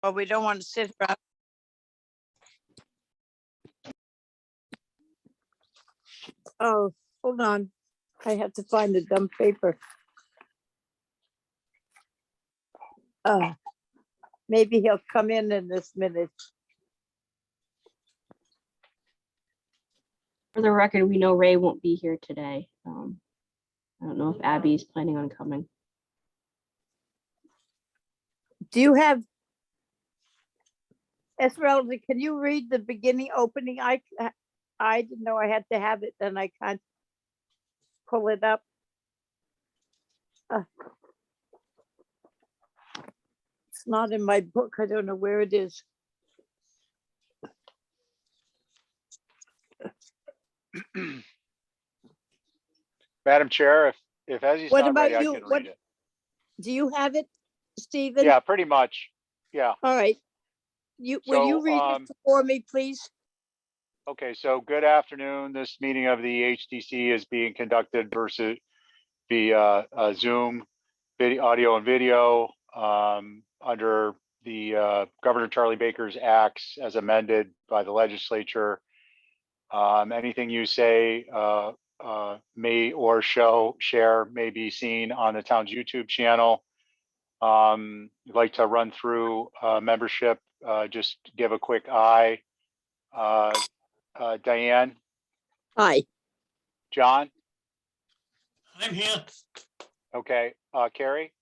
but we don't want to sit around. Oh, hold on. I have to find the dumb paper. Maybe he'll come in this minute. For the record, we know Ray won't be here today. I don't know if Abby's planning on coming. Do you have, Esmeralda, can you read the beginning opening? I didn't know I had to have it, then I can't pull it up. It's not in my book. I don't know where it is. Madam Chair, if as he's What not about ready, I you? can What- read it. Do you have it, Stephen? Yeah, pretty much. Yeah. All right. Will you So, read it for me, please? Okay, so good afternoon. This meeting of the HTC is being conducted versus via Zoom, video, audio and video, under the Governor Charlie Baker's acts as amended by the legislature. Anything you say may or share may be seen on the town's YouTube channel. I'd like to run through membership, just give a quick eye. Diane, Hi. John, I'm here. okay, Carrie,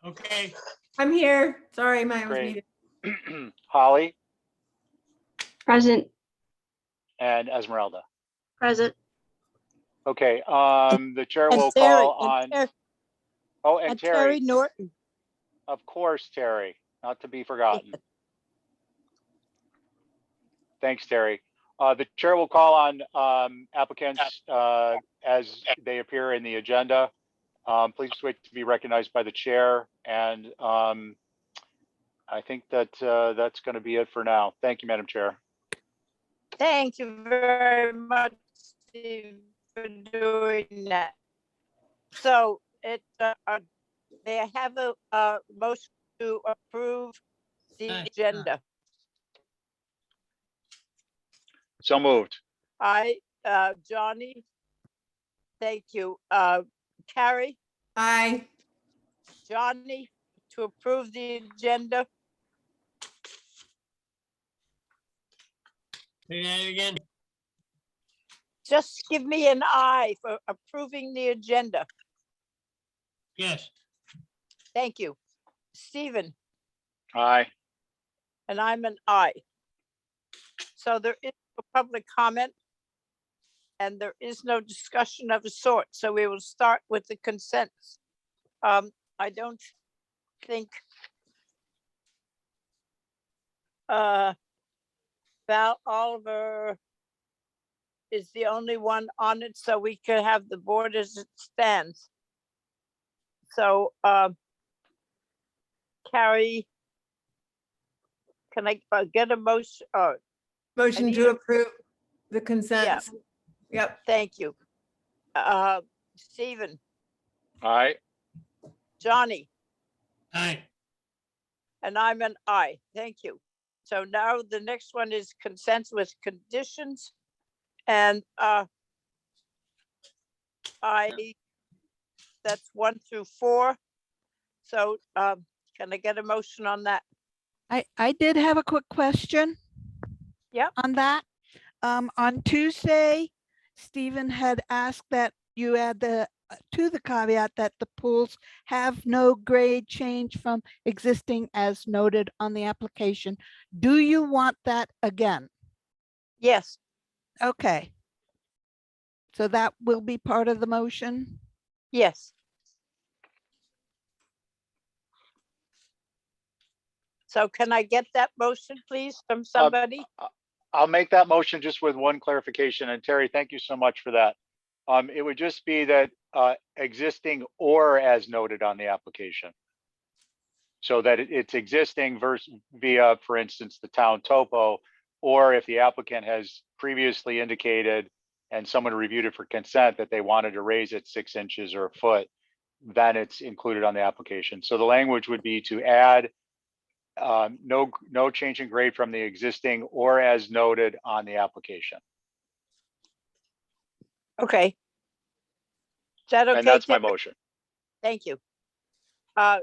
Okay, I'm here. Sorry, mine was Great. muted. Holly, Present. and Esmeralda. Present. Okay, the chair And will Terry, call on, and oh, and Terry Terry, Norton. of course, Terry, not to be forgotten. Thanks, Terry. The chair will call on applicants as they appear in the agenda. Please wait to be recognized by the chair. And I think that that's going to be it for now. Thank you, Madam Chair. Thank you very much, Steve, for doing that. So they have a motion to approve the agenda. So moved. Johnny, thank you. Carrie, Aye. Johnny, to approve the agenda. say that again. Just give me an aye for approving the agenda. Yes, Thank you. Stephen, Aye. and I'm an aye. So there is no public comment and there is no discussion of a sort. So we will start with the consents. I don't think Val Oliver is the only one on it, so we could have the board as it stands. So Carrie, can I get a motion? Motion need to a- approve the consent. Yep. Thank you. Stephen, Aye. Johnny, aye, and I'm an aye. Thank you. So now the next one is consent with conditions. And that's 1 through 4. So can I get a motion on that? I did have a quick question. Yep. On that. On Tuesday, Stephen had asked that you add to the caveat that the pools have no grade change from existing as noted on the application. Do you want that again? Yes. Okay. So that will be part of the motion? Yes. So can I get that motion, please, from somebody? I'll make that motion just with one clarification. And Terry, thank you so much for that. It would just be that existing or as noted on the application. So that it's existing versus via, for instance, the town topo, or if the applicant has previously indicated and someone reviewed it for consent that they wanted to raise it 6 inches or a foot, then it's included on the application. So the language would be to add no change in grade from the existing or as noted on the application. Okay. Is that okay? And that's my Tim? motion. Thank you. That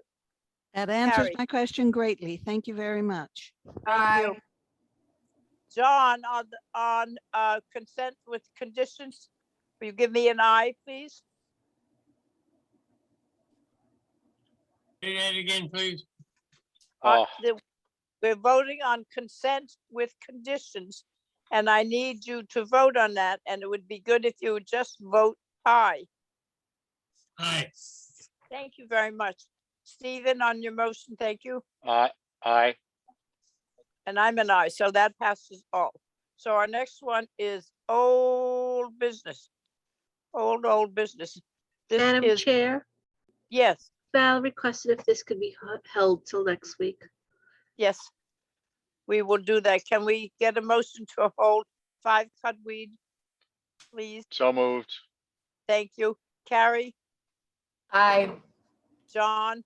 answers Carrie. my question greatly. Thank you very much. Thank you. Aye. John, on consent with conditions, will you give me an aye, please? Say that again, please. Oh, We're voting on consent with conditions, and I need you to vote on that, and it would be good if you would just vote aye. Aye. Thank you very much. Stephen, on your motion, thank you. aye. And I'm an aye, so that passes all. So our next one is old business. Old business. This Madam is, Chair, yes, Val requested if this could be held till next week. yes. We will do that. Can we get a motion to hold 5 Cudweed, please? So moved. Thank you. Carrie, Aye. John,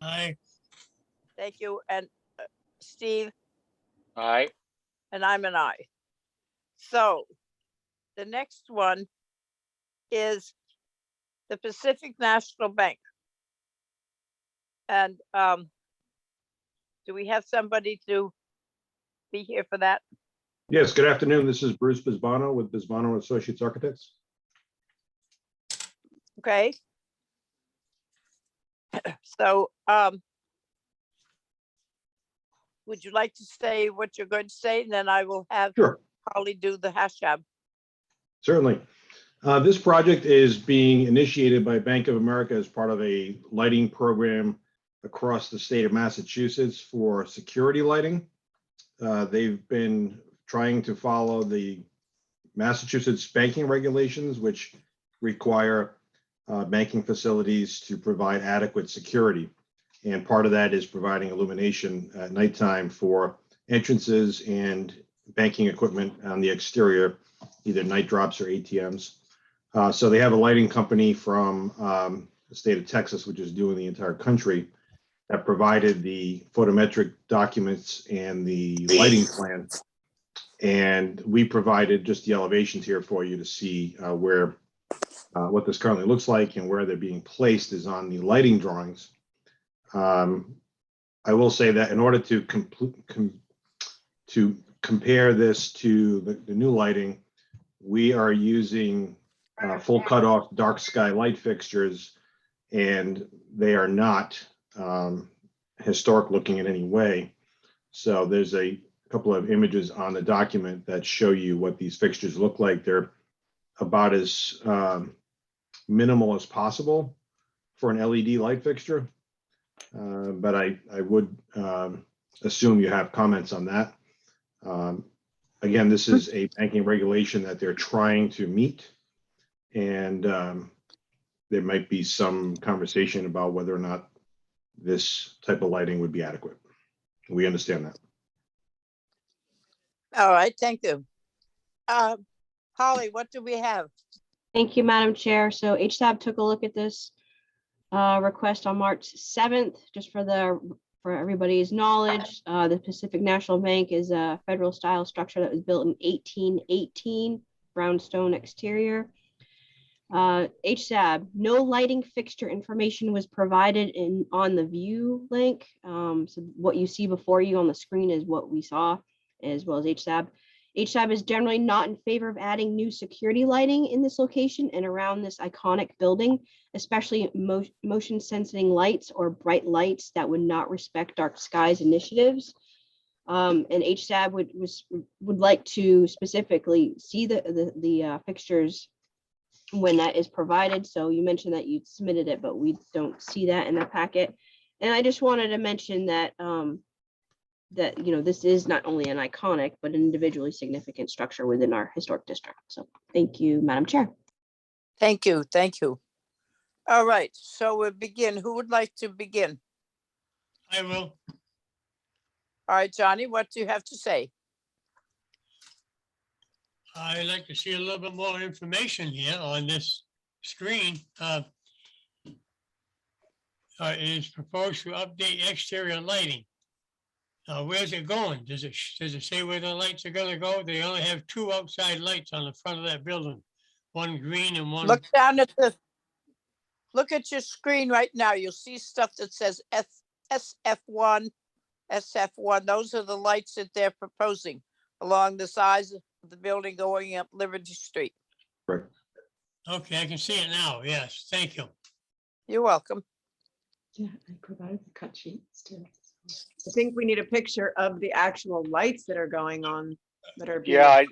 Aye. thank you. And Steve, Aye. and I'm an aye. So the next one is the Pacific National Bank. And do we have somebody to be here for that? Yes, good afternoon. This is Bruce Bisbano with Bisbano Associates Architects. Okay. So would you like to say what you're going to say? And then I will have Sure, Holly do the hashtag. certainly. This project is being initiated by Bank of America as part of a lighting program across the state of Massachusetts for security lighting. They've been trying to follow the Massachusetts banking regulations, which require banking facilities to provide adequate security. And part of that is providing illumination at nighttime for entrances and banking equipment on the exterior, either night drops or ATMs. So they have a lighting company from the state of Texas, which is doing the entire country, that provided the photometric documents and the lighting plan. And we provided just the elevations here for you to see where what this currently looks like and where they're being placed is on the lighting drawings. I will say that in order to compare this to the new lighting, we are using full cutoff dark sky light fixtures, and they are not historic looking in any way. So there's a couple of images on the document that show you what these fixtures look like. They're about as minimal as possible for an LED light fixture. But I would assume you have comments on that. Again, this is a banking regulation that they're trying to meet. And there might be some conversation about whether or not this type of lighting would be adequate. We understand that. All right, thank you. Holly, what do we have? Thank you, Madam Chair. So HSAB took a look at this request on March 7th, just for everybody's knowledge. The Pacific National Bank is a federal style structure that was built in 1818, brownstone exterior. HSAB, no lighting fixture information was provided on the view link. So what you see before you on the screen is what we saw, as well as HSAB. HSAB is generally not in favor of adding new security lighting in this location and around this iconic building, especially motion sensing lights or bright lights that would not respect dark skies initiatives. And HSAB would like to specifically see the fixtures when that is provided. So you mentioned that you submitted it, but we don't see that in the packet. And I just wanted to mention that that this is not only an iconic but an individually significant structure within our historic district. So thank you, Madam Chair. Thank you, thank you. All right, so we'll begin. Who would like to begin? I will. All right, Johnny, what do you have to say? I'd like to see a little bit more information here on this screen. it is proposed to update exterior lighting. Where's it going? Does it say where the lights are gonna go? They only have two outside lights on the front of that building. One green and one, Look down at look at your screen right now. You'll see stuff that says SF1, SF1. Those are the lights that they're proposing along the sides of the building going up Liberty Street. Correct. okay, I can see it now. Yes, thank you. You're welcome. Yeah, I provided the cut sheets too. I think we need a picture of the actual lights that are going on that are. being- Yeah,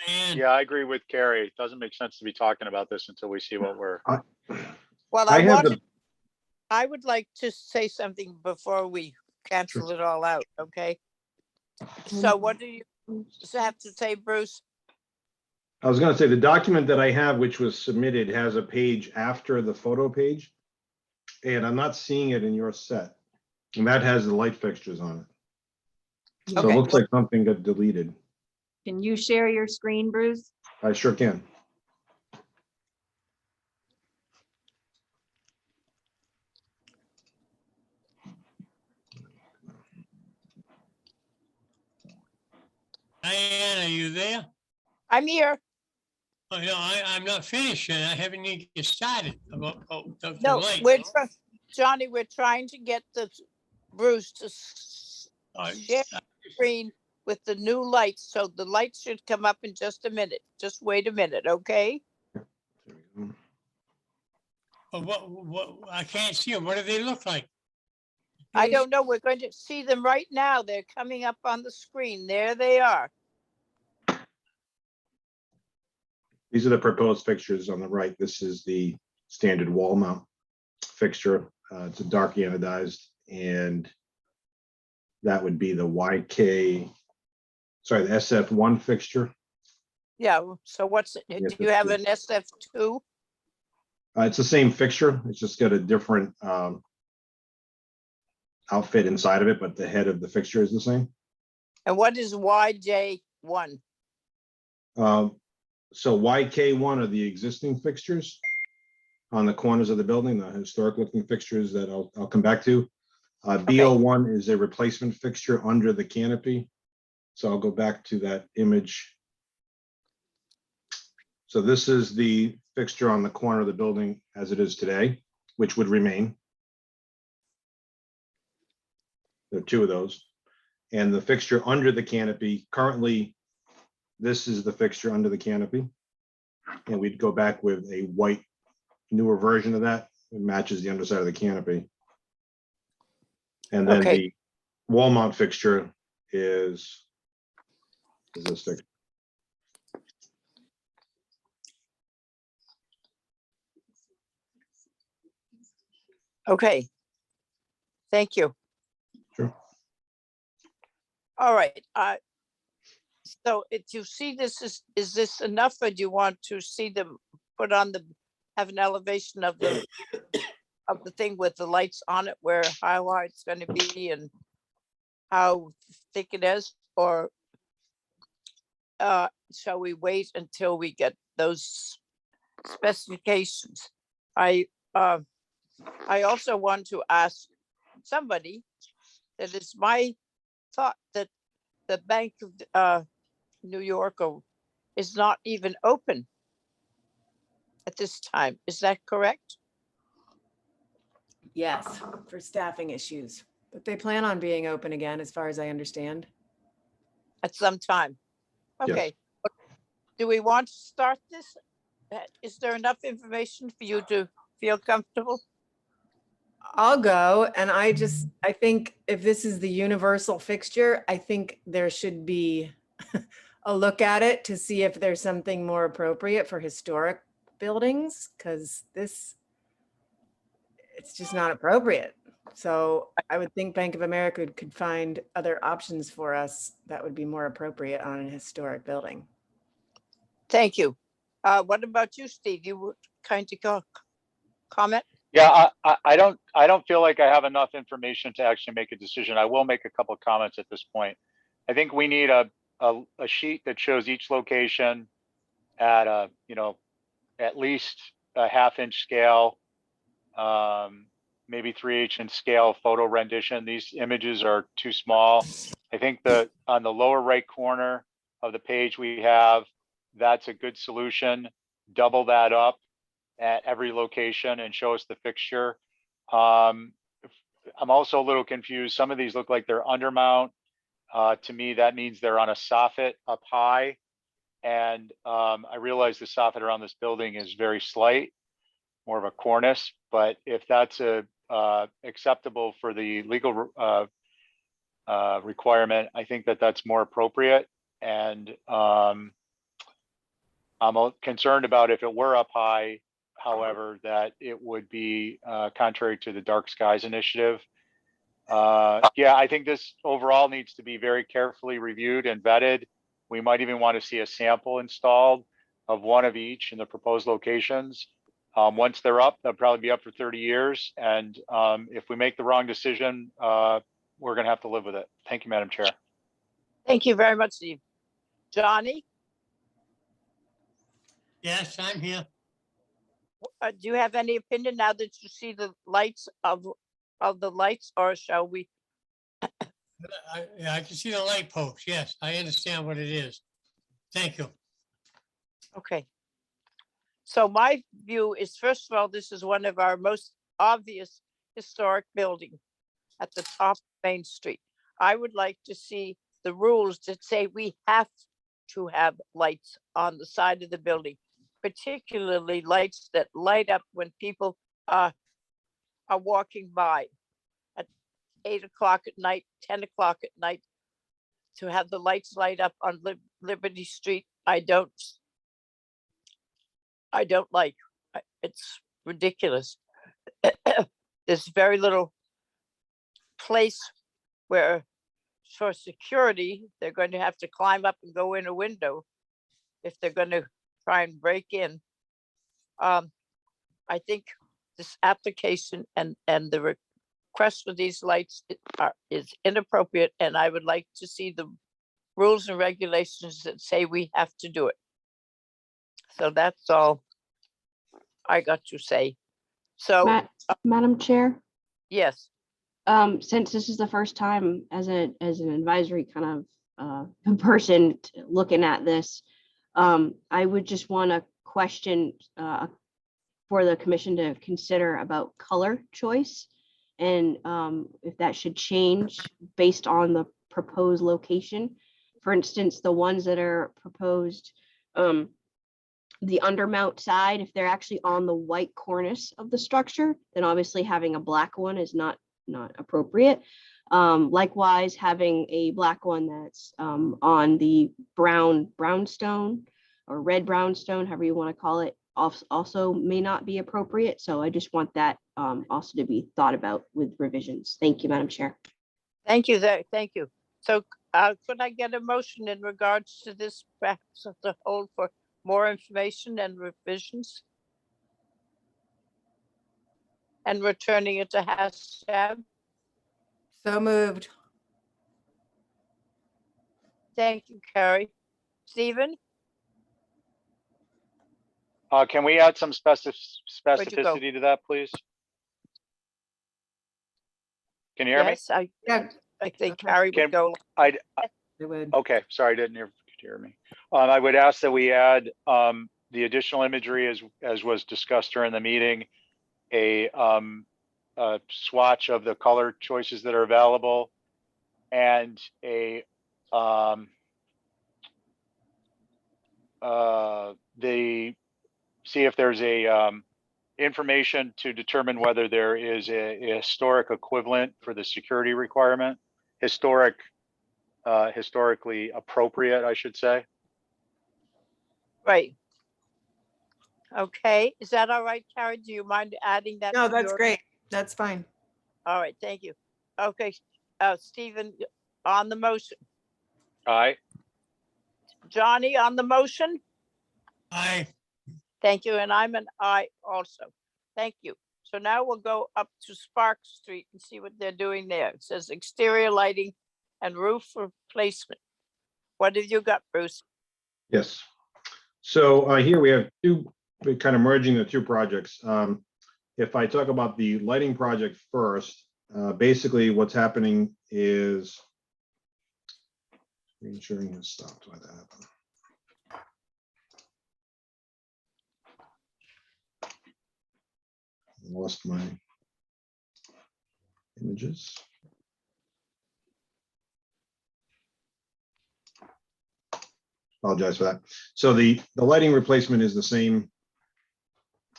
And yeah, I agree with Carrie. It doesn't make sense to be talking about this until we see what we're, Well, I have the, I would like to say something before we cancel it all out, okay? So what do you have to say, Bruce? I was gonna say, the document that I have, which was submitted, has a page after the photo page. And I'm not seeing it in your set. And that has the light fixtures on it. So it Okay, looks like something got deleted. Can you share your screen, Bruce? I sure can. Diane, are you there? I'm here. Oh, no, I'm not finished yet. I haven't even get started about the No, lights. Johnny, we're trying to get the Bruce to share screen with the new lights. So the lights should come up in just a minute. Just wait a minute, okay? There we go. But what, I can't see them. What do they look like? I don't know. We're going to see them right now. They're coming up on the screen. There they are. These are the proposed fixtures on the right. This is the standard wall mount fixture. It's a dark anodized, and that would be the YK, sorry, the SF1 fixture. Yeah, so what's, do Yes, you have it's- an SF2? It's the same fixture. It's just got a different outfit inside of it, but the head of the fixture is the same. And what is YJ1? So YK1 are the existing fixtures on the corners of the building, the historic looking fixtures that I'll come back to. BO1 is a replacement fixture under the canopy. So I'll go back to that image. So this is the fixture on the corner of the building as it is today, which would remain. There are two of those. And the fixture under the canopy, currently, this is the fixture under the canopy. And we'd go back with a white, newer version of that. It matches the underside of the canopy. And then Okay. the wall mount fixture is this fixture. Okay. Thank you. Sure. All right. So if you see this, is this enough, or do you want to see them put on the, have an elevation of the thing with the lights on it, where how high it's going to be and how thick it is, or shall we wait until we get those specifications? I also want to ask somebody that it's my thought that the Bank of New York is not even open at this time. Is that correct? Yes, for staffing issues, but they plan on being open again, as far as I understand. At some time? Yes. Okay. Do we want to start this? Is there enough information for you to feel comfortable? I'll go, and I think if this is the universal fixture, I think there should be a look at it to see if there's something more appropriate for historic buildings, because it's just not appropriate. So I would think Bank of America could find other options for us that would be more appropriate on a historic building. Thank you. What about you, Steve? You would kind of comment? yeah, I don't feel like I have enough information to actually make a decision. I will make a couple of comments at this point. I think we need a sheet that shows each location at at least a 1/2 inch scale. maybe 3/8 inch scale photo rendition. These images are too small. I think on the lower right corner of the page we have, that's a good solution. Double that up at every location and show us the fixture. I'm also a little confused. Some of these look like they're undermount. To me, that means they're on a soffit up high. And I realize the soffit around this building is very slight, more of a cornice, but if that's acceptable for the legal requirement, I think that that's more appropriate. And I'm concerned about if it were up high, however, that it would be contrary to the Dark Skies Initiative. Yeah, I think this overall needs to be very carefully reviewed and vetted. We might even want to see a sample installed of one of each in the proposed locations. Once they're up, they'll probably be up for 30 years. And if we make the wrong decision, we're going to have to live with it. Thank you, Madam Chair. Thank you very much, Steve. Johnny, Yes, I'm here. do you have any opinion now that you see the lights of the lights, or shall we? I can see the light post. Yes, I understand what it is. Thank you. Okay. So my view is, first of all, this is one of our most obvious historic buildings at the top of Main Street. I would like to see the rules that say we have to have lights on the side of the building, particularly lights that light up when people are walking by at 8 o'clock at night, 10 o'clock at night, to have the lights light up on Liberty Street. I don't like. It's ridiculous. There's very little place where, for security, they're going to have to climb up and go in a window if they're going to try and break in. I think this application and the request for these lights is inappropriate, and I would like to see the rules and regulations that say we have to do it. So that's all I got to say. So, Madam Chair, yes, since this is the first time as an advisory kind of person looking at this, I would just want to question for the commission to consider about color choice, and if that should change based on the proposed location. For instance, the ones that are proposed, the undermount side, if they're actually on the white cornice of the structure, then obviously having a black one is not appropriate. Likewise, having a black one that's on the brownstone or red brownstone, however you want to call it, also may not be appropriate. So I just want that also to be thought about with revisions. Thank you, Madam Chair. thank you. Thank you. So could I get a motion in regards to this perhaps of the whole for more information and revisions? And returning it to hashtag. So moved. Thank you, Carrie. Stephen, Can we add some you go? specificity to that, please? Can you hear me? Yes, Yeah, I think Okay. Carrie would go. I would. Okay, sorry, I didn't hear me. I would ask that we add the additional imagery as was discussed during the meeting, a swatch of the color choices that are available, and see if there's information to determine whether there is a historic equivalent for the security requirement, historically appropriate, I should say. Right. Okay, is that all right, Carrie? Do you mind adding that? No, to that's your- great. That's fine. All right, thank you. Okay, Stephen, on the motion. Aye. Johnny, on the motion? Aye. Thank you, and I'm an aye also. Thank you. So now we'll go up to Spark Street and see what they're doing there. It says exterior lighting and roof replacement. What have you got, Bruce? Yes. So here we have we're kind of merging the two projects. if I talk about the lighting project first, basically what's happening is screen sharing has stopped. Why that happened? I lost my images. Apologize for that. So the lighting replacement is the same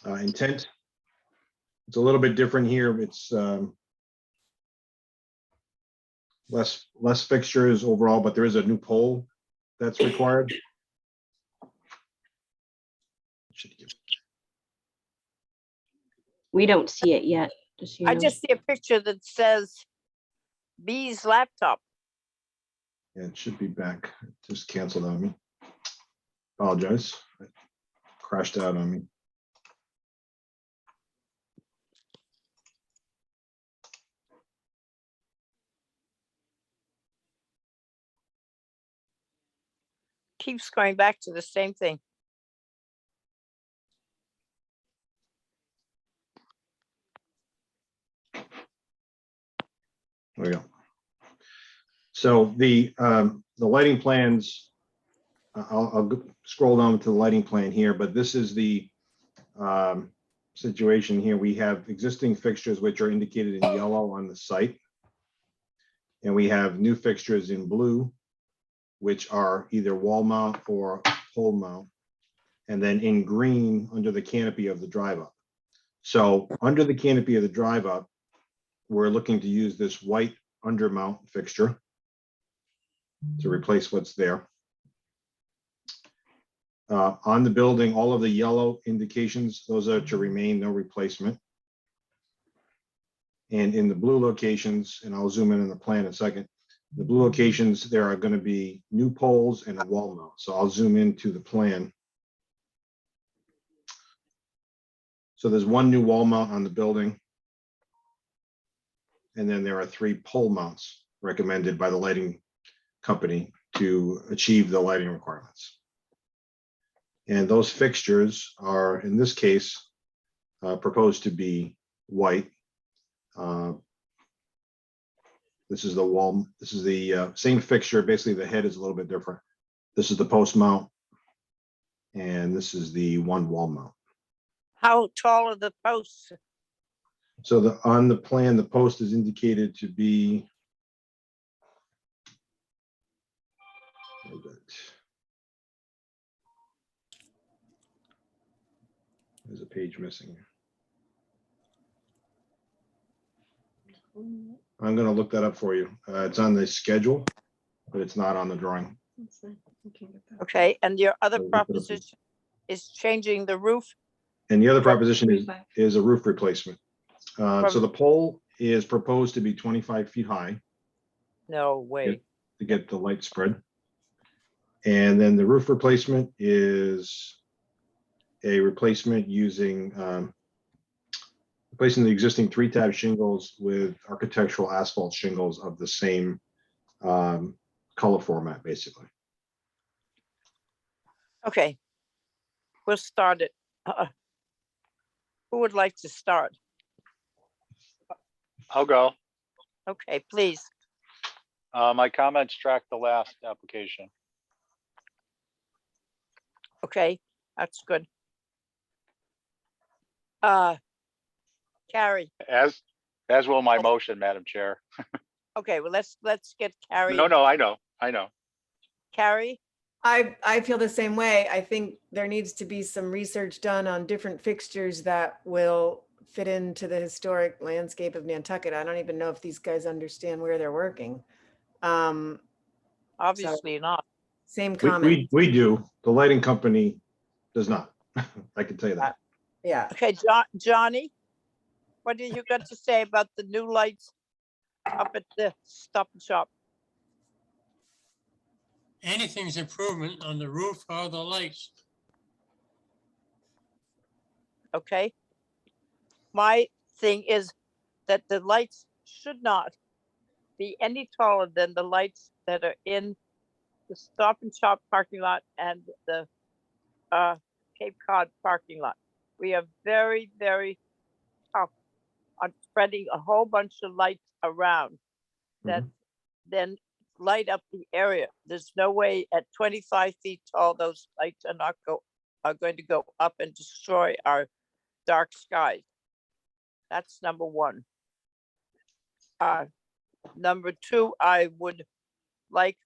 intent. It's a little bit different here. It's less fixtures overall, but there is a new pole that's required. We don't see it yet, just so you I know. just see a picture that says B's laptop. Yeah, it should be back. It just canceled on me. Apologize. It crashed out on me. Keeps going back to the same thing. There we go. So the lighting plans, I'll scroll down to the lighting plan here, but this is the situation here. We have existing fixtures which are indicated in yellow on the site. And we have new fixtures in blue, which are either wall mount or pole mount. And then in green under the canopy of the drive up. So under the canopy of the drive up, we're looking to use this white undermount fixture to replace what's there. On the building, all of the yellow indications, those are to remain, no replacement. And in the blue locations, and I'll zoom in the plan in a second, the blue locations, there are going to be new poles and a wall mount. So I'll zoom into the plan. So there's one new wall mount on the building. And then there are 3 pole mounts recommended by the lighting company to achieve the lighting requirements. And those fixtures are, in this case, proposed to be white. This is the wall. This is the same fixture. Basically, the head is a little bit different. This is the post mount. And this is the one wall mount. How tall are the posts? So on the plan, the post is indicated to be there's a page missing. I'm going to look that up for you. It's on the schedule, but it's not on the drawing. Okay, and your other I'll look it up. proposition is changing the roof? And the other proposition Roof back. is a roof replacement. So the pole is proposed to be 25 feet high No way. to get the light spread. And then the roof replacement is a replacement using replacing the existing 3-tab shingles with architectural asphalt shingles of the same color format, basically. Okay. We'll start it. Who would like to start? I'll go. Okay, please. My comments track the last application. Okay, that's good. Carrie. As will my motion, Madam Chair. Okay, well, let's get Carrie. No, I know. Carrie, I feel the same way. I think there needs to be some research done on different fixtures that will fit into the historic landscape of Nantucket. I don't even know if these guys understand where they're working. obviously not. Same comment. We do. The lighting company does not. I can tell you that. Yeah. Okay, Johnny, what do you got to say about the new lights up at the Stop and Shop? Anything's improvement on the roof or the lights. Okay. My thing is that the lights should not be any taller than the lights that are in the Stop and Shop parking lot and the Cape Cod parking lot. We are very, very on spreading a whole bunch of lights around that then light up the area. There's no way at 25 feet tall, those lights are going to go up and destroy our dark skies. That's number one. Number two, I would like,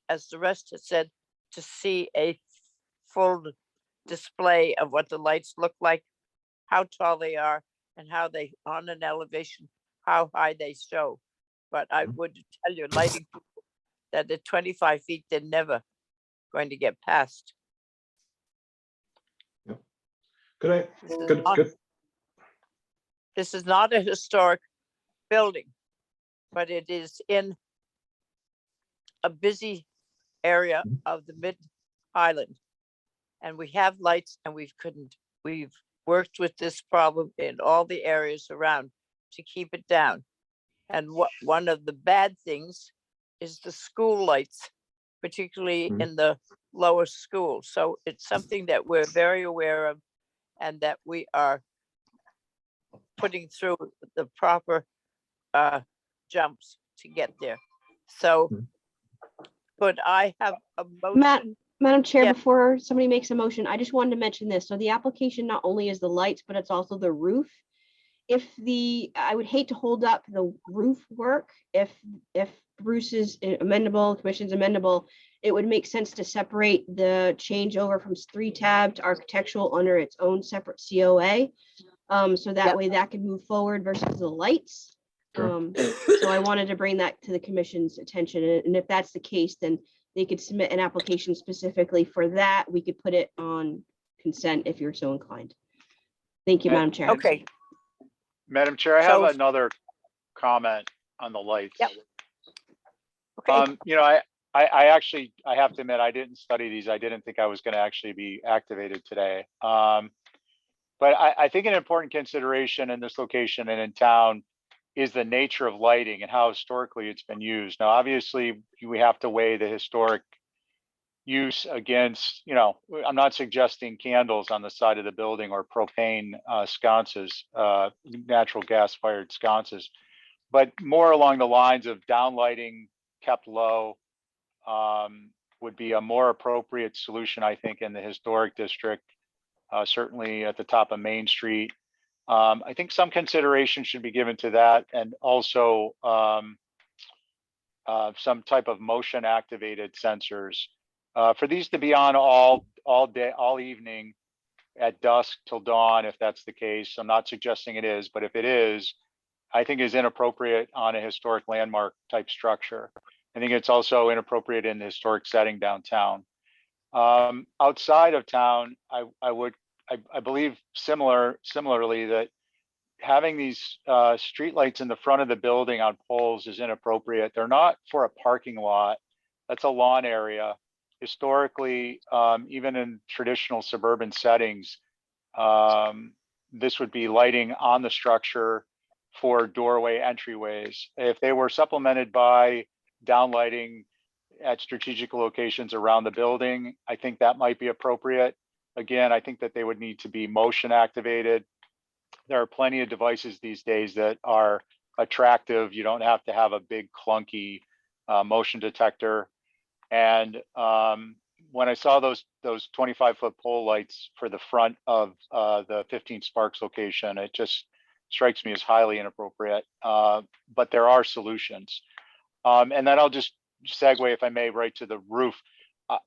as the rest has said, to see a full display of what the lights look like, how tall they are, and how they, on an elevation, how high they show. But I would tell you, lighting people that at 25 feet, they're never going to get past. Could I, This is could, not- could, This is not a historic building, but it is in a busy area of the Mid-Highland. And we have lights and we've worked with this problem in all the areas around to keep it down. And one of the bad things is the school lights, particularly in the lower school. So it's something that we're very aware of and that we are putting through the proper jumps to get there. So could I have a motion? Madam Chair, Yeah. before somebody makes a motion, I just wanted to mention this. So the application not only is the lights, but it's also the roof. I would hate to hold up the roof work. If Bruce is amendable, commission's amendable, it would make sense to separate the changeover from 3 tab to architectural under its own separate COA. So that way that could move forward versus the lights. Sure. So I wanted to bring that to the commission's attention. And if that's the case, then they could submit an application specifically for that. We could put it on consent if you're so inclined. Thank you, Madam Chair. Okay, Madam Chair, I have So- another comment on the lights. Yep. okay, You know, I actually, I have to admit, I didn't study these. I didn't think I was going to actually be activated today. But I think an important consideration in this location and in town is the nature of lighting and how historically it's been used. Now, obviously, we have to weigh the historic use against, you know, I'm not suggesting candles on the side of the building or propane sconces, natural gas fired sconces, but more along the lines of downlighting kept low would be a more appropriate solution, I think, in the historic district, certainly at the top of Main Street. I think some consideration should be given to that, and also some type of motion activated sensors. For these to be on all day, all evening at dusk till dawn, if that's the case. I'm not suggesting it is, but if it is, I think is inappropriate on a historic landmark type structure. I think it's also inappropriate in the historic setting downtown. Outside of town, I believe similarly that having these streetlights in the front of the building on poles is inappropriate. They're not for a parking lot. That's a lawn area. Historically, even in traditional suburban settings, this would be lighting on the structure for doorway entryways. If they were supplemented by downlighting at strategic locations around the building, I think that might be appropriate. Again, I think that they would need to be motion activated. There are plenty of devices these days that are attractive. You don't have to have a big clunky motion detector. And when I saw those 25-foot pole lights for the front of the 15 Sparks location, it just strikes me as highly inappropriate. But there are solutions. And then I'll just segue, if I may, right to the roof.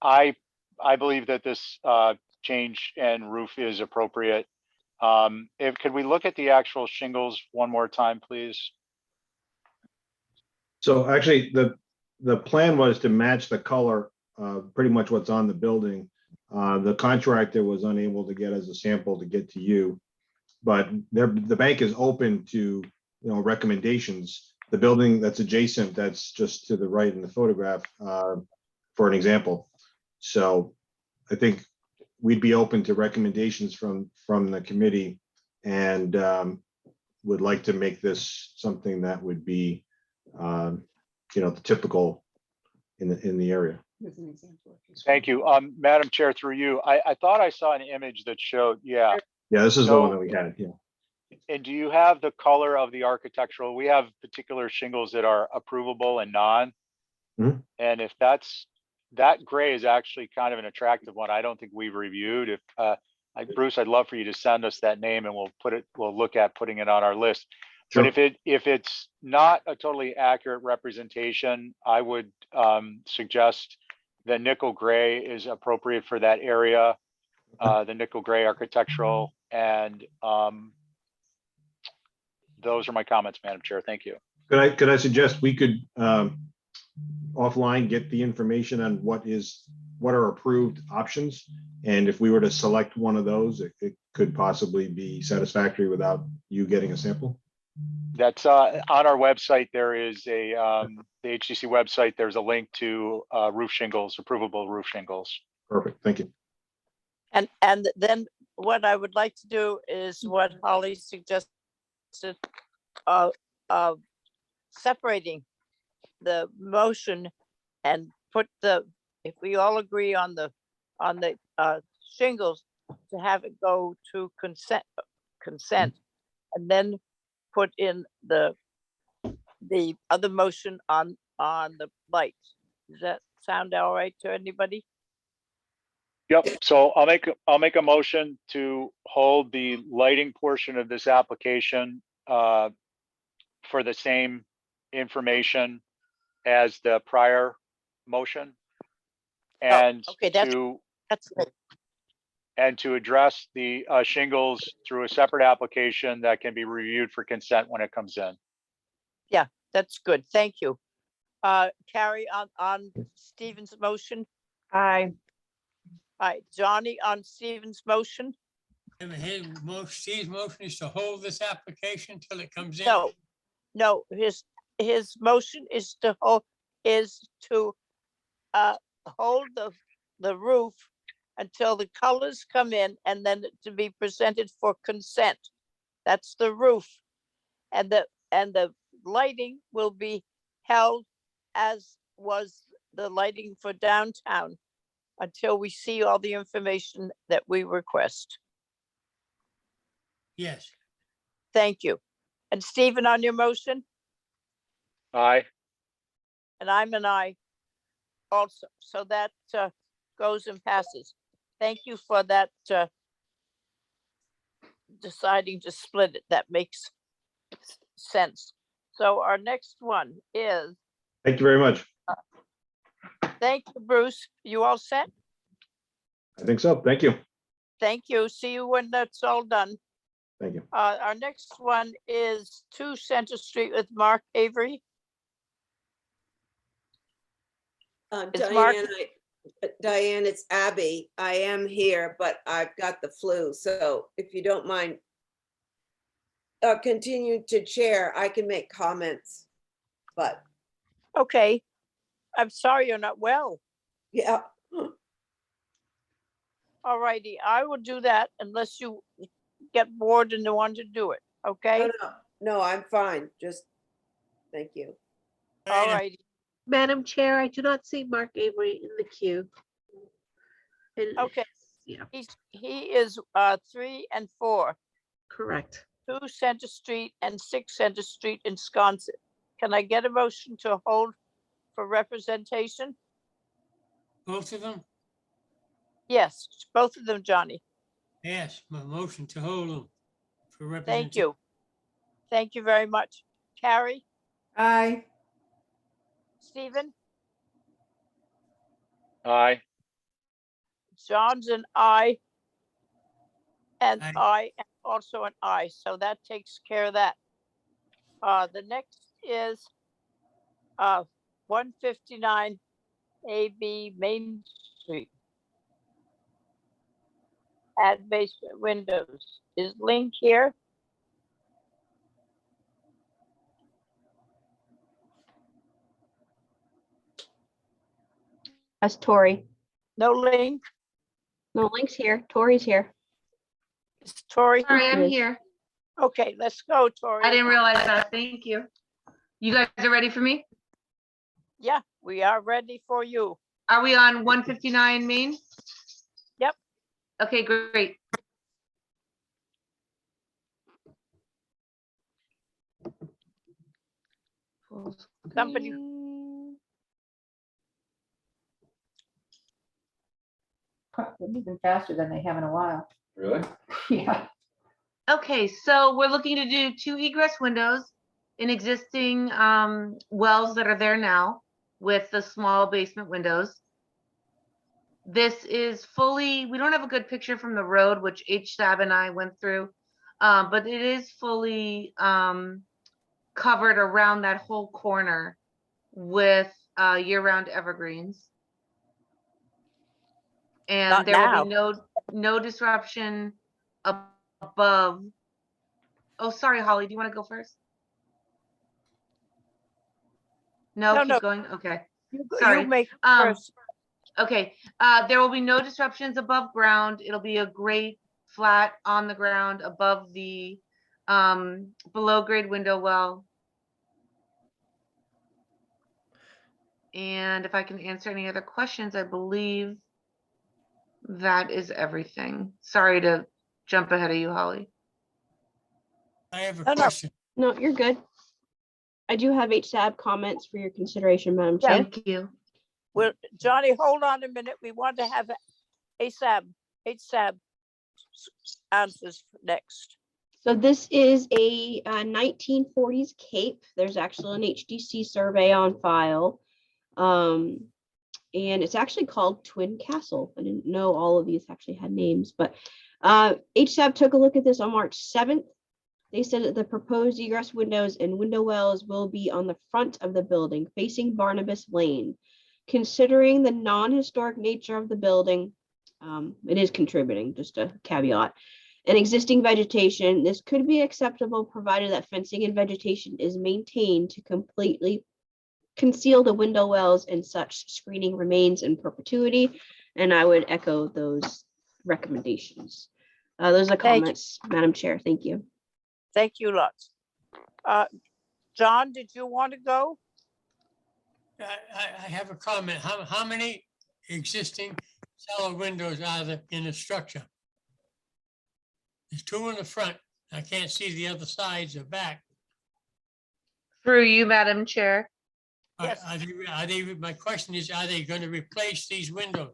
I believe that this change and roof is appropriate. Could we look at the actual shingles one more time, please? so actually, the plan was to match the color, pretty much what's on the building. The contractor was unable to get as a sample to get to you, but the bank is open to, recommendations. The building that's adjacent, that's just to the right in the photograph, for an example. So I think we'd be open to recommendations from the committee, and would like to make this something that would be, the typical in the area. There's an example. Thank you. Madam Chair, through you, I thought I saw an image that showed, yeah. Yeah, this is the So- one that we had. And do you have the color of the architectural? We have particular shingles that are approvable and non. Mhm. And if that gray is actually kind of an attractive one. I don't think we've reviewed. If Bruce, I'd love for you to send us that name and we'll look at putting it on our list. Sure. But if it's not a totally accurate representation, I would suggest the nickel gray is appropriate for that area. The nickel gray architectural, and those are my comments, Madam Chair. Thank you. Could I suggest we could offline get the information on what are approved options? And if we were to select one of those, it could possibly be satisfactory without you getting a sample? That's on our website. There is the HTC website. There's a link to roof shingles, approvable roof shingles. Perfect, thank you. And then what I would like to do is what Holly suggested, separating the motion and put if we all agree on the shingles, to have it go to consent, and then put in the other motion on the lights. Does that sound all right to anybody? Yep. So I'll make a motion to hold the lighting portion of this application for the same information as the prior motion, and okay, that's great. and to address the shingles through a separate application that can be reviewed for consent when it comes in. Yeah, that's good. Thank you. Carrie, on Stephen's motion. Aye. All right, Johnny on Stephen's motion. Steve's motion is to hold this application till it comes in. No, his motion is to hold the roof until the colors come in, and then to be presented for consent. That's the roof. And the lighting will be held as was the lighting for downtown until we see all the information that we request. Yes. Thank you. And Stephen, on your motion? Aye. And I'm an aye also. So that goes and passes. Thank you for that, deciding to split it. That makes sense. So our next one is, Thank you very much. thank you, Bruce. You all set? I think so, thank you. Thank you. See you when that's all done. Thank you. Our next one is 2 Center Street with Mark Avery. Is Mark- Diane, it's Abby. I am here, but I've got the flu. So if you don't mind, continue to chair, I can make comments. But Okay. I'm sorry you're not well. yeah, All righty, I will do that unless you get bored and don't want to do it, okay? no, I'm fine. Just thank you. All righty, Madam Chair, I do not see Mark Avery in the queue. And- okay. Yeah, He is 3 and 4, correct. 2 Center Street and 6 Center Street in Wisconsin. Can I get a motion to hold for representation? Both of them? Yes, both of them, Johnny. Yes, my motion to hold them for Thank representation. you. Thank you very much. Carrie, Aye. Stephen, Aye. John's an aye. And Aye. I am also an aye, so that takes care of that. The next is 159 AB Main Street. Add basement windows. Is Link here? That's Tori. No Link? No, Link's here. Tori's here. Is Tori? Sorry, I'm Yes. here. Okay, let's go, Tori. I didn't realize that. Thank you. You guys are ready for me? Yeah, we are ready for you. Are we on 159 Main? Yep. Okay, great. Full Somebody- screen. They're moving faster than they have in a while. Really? Yeah. Okay, so we're looking to do 2 egress windows in existing wells that are there now with the small basement windows. This is fully, we don't have a good picture from the road, which HSAB and I went through, but it is fully covered around that whole corner with year-round evergreens. And Not there will now. be no disruption above. Oh, sorry, Holly, do you want to go first? No, No, keep no. going. Okay. You Sorry. make Um, first. Okay, there will be no disruptions above ground. It'll be a grade flat on the ground above the below grade window well. And if I can answer any other questions, I believe that is everything. Sorry to jump ahead of you, Holly. I have a No, no. question. No, you're good. I do have HSAB comments for your consideration, Madam Chair. Thank you. Well, Johnny, hold on a minute. We want to have HSAB answers next. So this is a 1940s cape. There's actually an HDC survey on file. And it's actually called Twin Castle. I didn't know all of these actually had names, but HSAB took a look at this on March 7th. They said that the proposed egress windows and window wells will be on the front of the building facing Barnabas Lane. Considering the non-historic nature of the building, it is contributing, just a caveat. And existing vegetation, this could be acceptable provided that fencing and vegetation is maintained to completely conceal the window wells and such screening remains in perpetuity. And I would echo those recommendations. Those are Thank you. comments, Madam Chair. Thank you. Thank you lots. John, did you want to go? I have a comment. How many existing cellar windows are there in the structure? There's 2 in the front. I can't see the other sides or back. Through you, Madam Chair. Yes. My question is, are they going to replace these windows?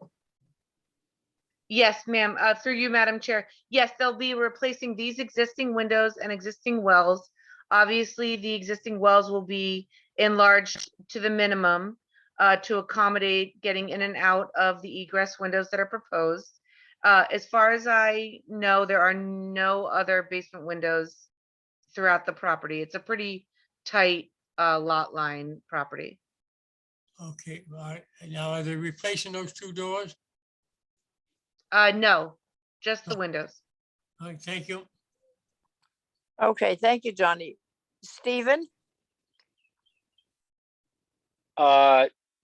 Yes, ma'am. Through you, Madam Chair. Yes, they'll be replacing these existing windows and existing wells. Obviously, the existing wells will be enlarged to the minimum to accommodate getting in and out of the egress windows that are proposed. As far as I know, there are no other basement windows throughout the property. It's a pretty tight lot line property. Okay, all right. Now, are they replacing those 2 doors? No, just the windows. All right, thank you. Okay, thank you, Johnny. Stephen?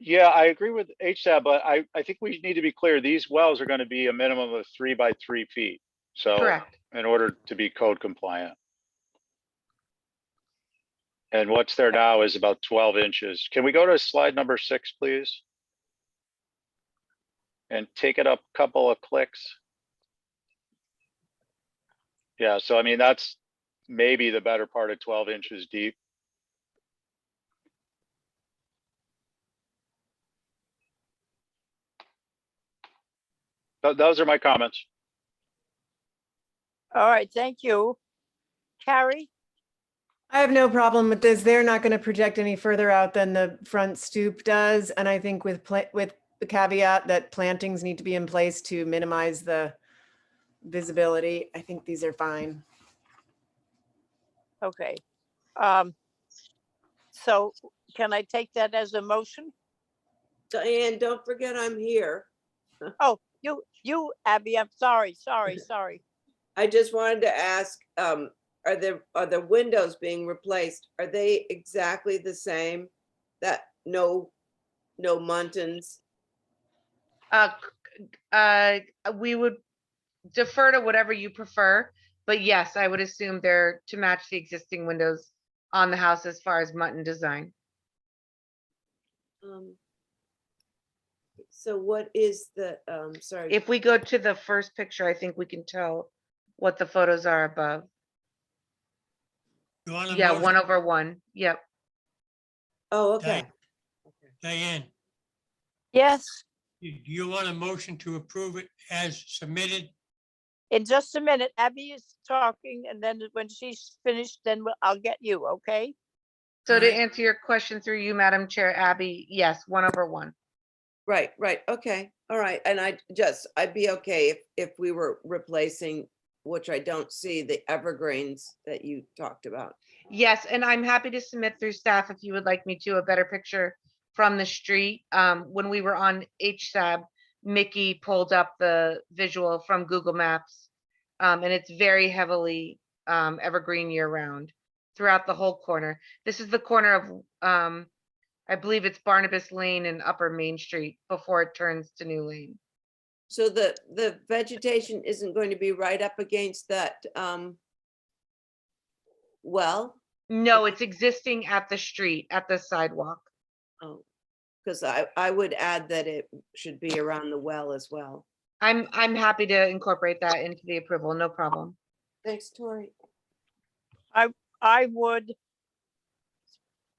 Yeah, I agree with HSAB, but I think we need to be clear. These wells are going to be a minimum of 3 by 3 feet. So Correct. in order to be code compliant. And what's there now is about 12 inches. Can we go to slide number 6, please? And take it up a couple of clicks. Yeah, so I mean, that's maybe the better part of 12 inches deep. Those are my comments. All right, thank you. Carrie? I have no problem with this. They're not going to project any further out than the front stoop does. And I think with the caveat that plantings need to be in place to minimize the visibility, I think these are fine. Okay. So can I take that as a motion? Diane, don't forget I'm here. Oh, you, Abby, I'm sorry. I just wanted to ask, are the windows being replaced? Are they exactly the same? That no muntins? We would defer to whatever you prefer, but yes, I would assume they're to match the existing windows on the house as far as mutton design. So what is the, sorry. If we go to the first picture, I think we can tell what the photos are above. You want a Yeah, motion? 1/1. Yep. Oh, okay. Diane, Yes, do you want a motion to approve it as submitted? in just a minute, Abby is talking, and then when she's finished, then I'll get you, okay? So to Alright. answer your question through you, Madam Chair, Abby, yes, 1/1. Right, right. Okay. All right. And I'd be okay if we were replacing, which I don't see, the evergreens that you talked about. Yes, and I'm happy to submit through staff if you would like me to, a better picture from the street. When we were on HSAB, Mickey pulled up the visual from Google Maps. And it's very heavily evergreen year round throughout the whole corner. This is the corner of, I believe it's Barnabas Lane and Upper Main Street before it turns to New Lane. So the vegetation isn't going to be right up against that, well, No, it's existing at the street, at the sidewalk. oh, because I would add that it should be around the well as well. I'm happy to incorporate that into the approval, no problem. Thanks, Tori. I would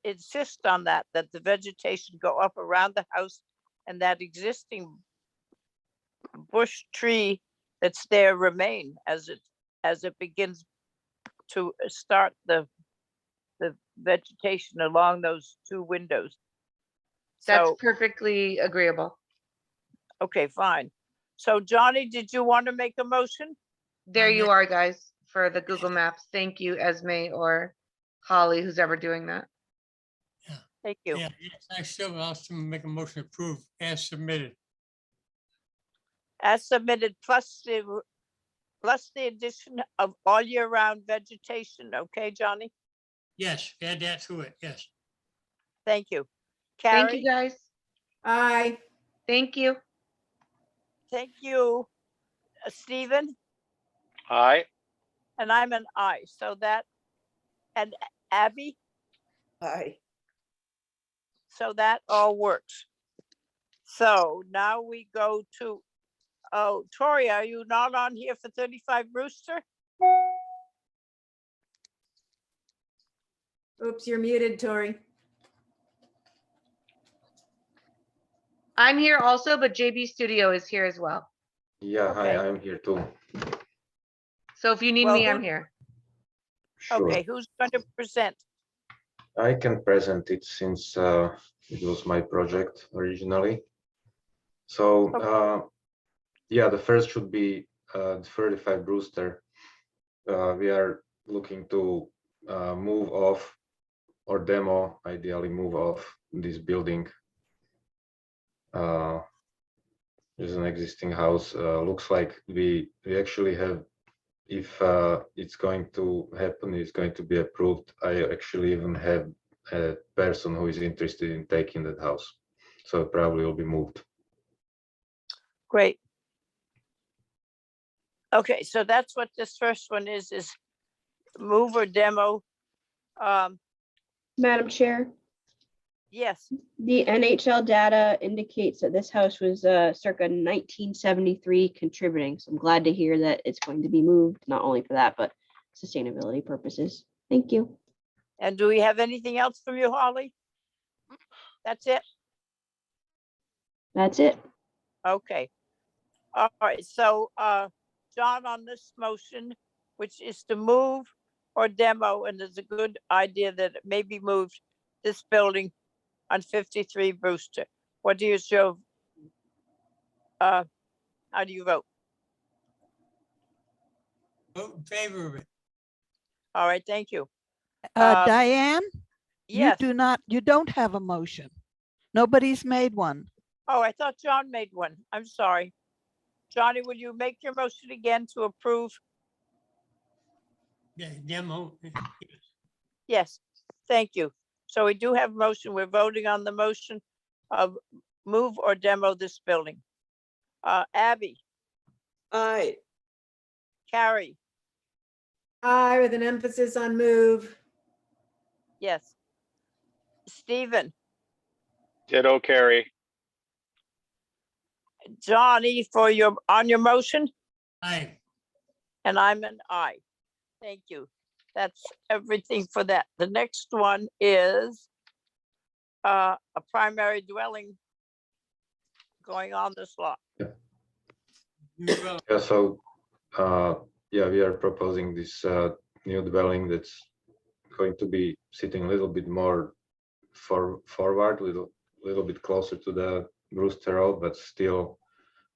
insist on that the vegetation go up around the house and that existing bush tree that's there remain as it begins to start the vegetation along those two windows. That's So, perfectly agreeable. okay, fine. So Johnny, did you want to make a motion? There you Okay. are, guys, for the Google Maps. Thank you, Esme or Holly, who's ever doing that. Thank you. Yeah, yes, I still will also make a motion to approve as submitted. As submitted, plus the addition of all year round vegetation. Okay, Johnny? Yes, add that to it, yes. Thank you. Thank you, Carrie, guys. Aye. Thank you. thank you. Stephen, Aye. and I'm an I. So that, and Abby, Hi. so that all works. So now we go to, oh, Tori, are you not on here for 35 Brewster? Oops, you're muted, Tori. I'm here also, but JB Studio is here as well. Yeah, Okay. hi, I'm here too. So if you need Well, me, who- I'm here. Sure. Okay, who's going to present? I can present it since it was my project originally. So, yeah, the first should be 35 Brewster. We are looking to move off or demo, ideally move off this building. There's an existing house. Looks like we actually have, if it's going to happen, it's going to be approved. I actually even have a person who is interested in taking that house. So it probably will be moved. Great. Okay, so that's what this first one is move or demo. Madam Chair, Yes, the NHL data indicates that this house was circa 1973 contributing. So I'm glad to hear that it's going to be moved, not only for that, but sustainability purposes. Thank you. and do we have anything else from you, Holly? That's it? That's it. Okay. All right, so John, on this motion, which is to move or demo, and it's a good idea that it may be moved, this building on 53 Brewster. What do you show? How do you vote? Vote in favor of it. All right, thank you. Um, Diane, Yes. you don't have a motion. Nobody's made one. Oh, I thought John made one. I'm sorry. Johnny, will you make your motion again to approve? Yeah, demo. Yes, thank you. So we do have a motion. We're voting on the motion of move or demo this building. Abby, Aye. Carrie, Aye, with an emphasis on move. yes. Stephen, Ditto, Carrie. Johnny, on your motion, Aye. and I'm an I. Thank you. That's everything for that. The next one is a primary dwelling going on this lot. Well, Yeah, so, yeah, we are proposing this new dwelling that's going to be sitting a little bit more forward, little bit closer to the Brewster Road, but still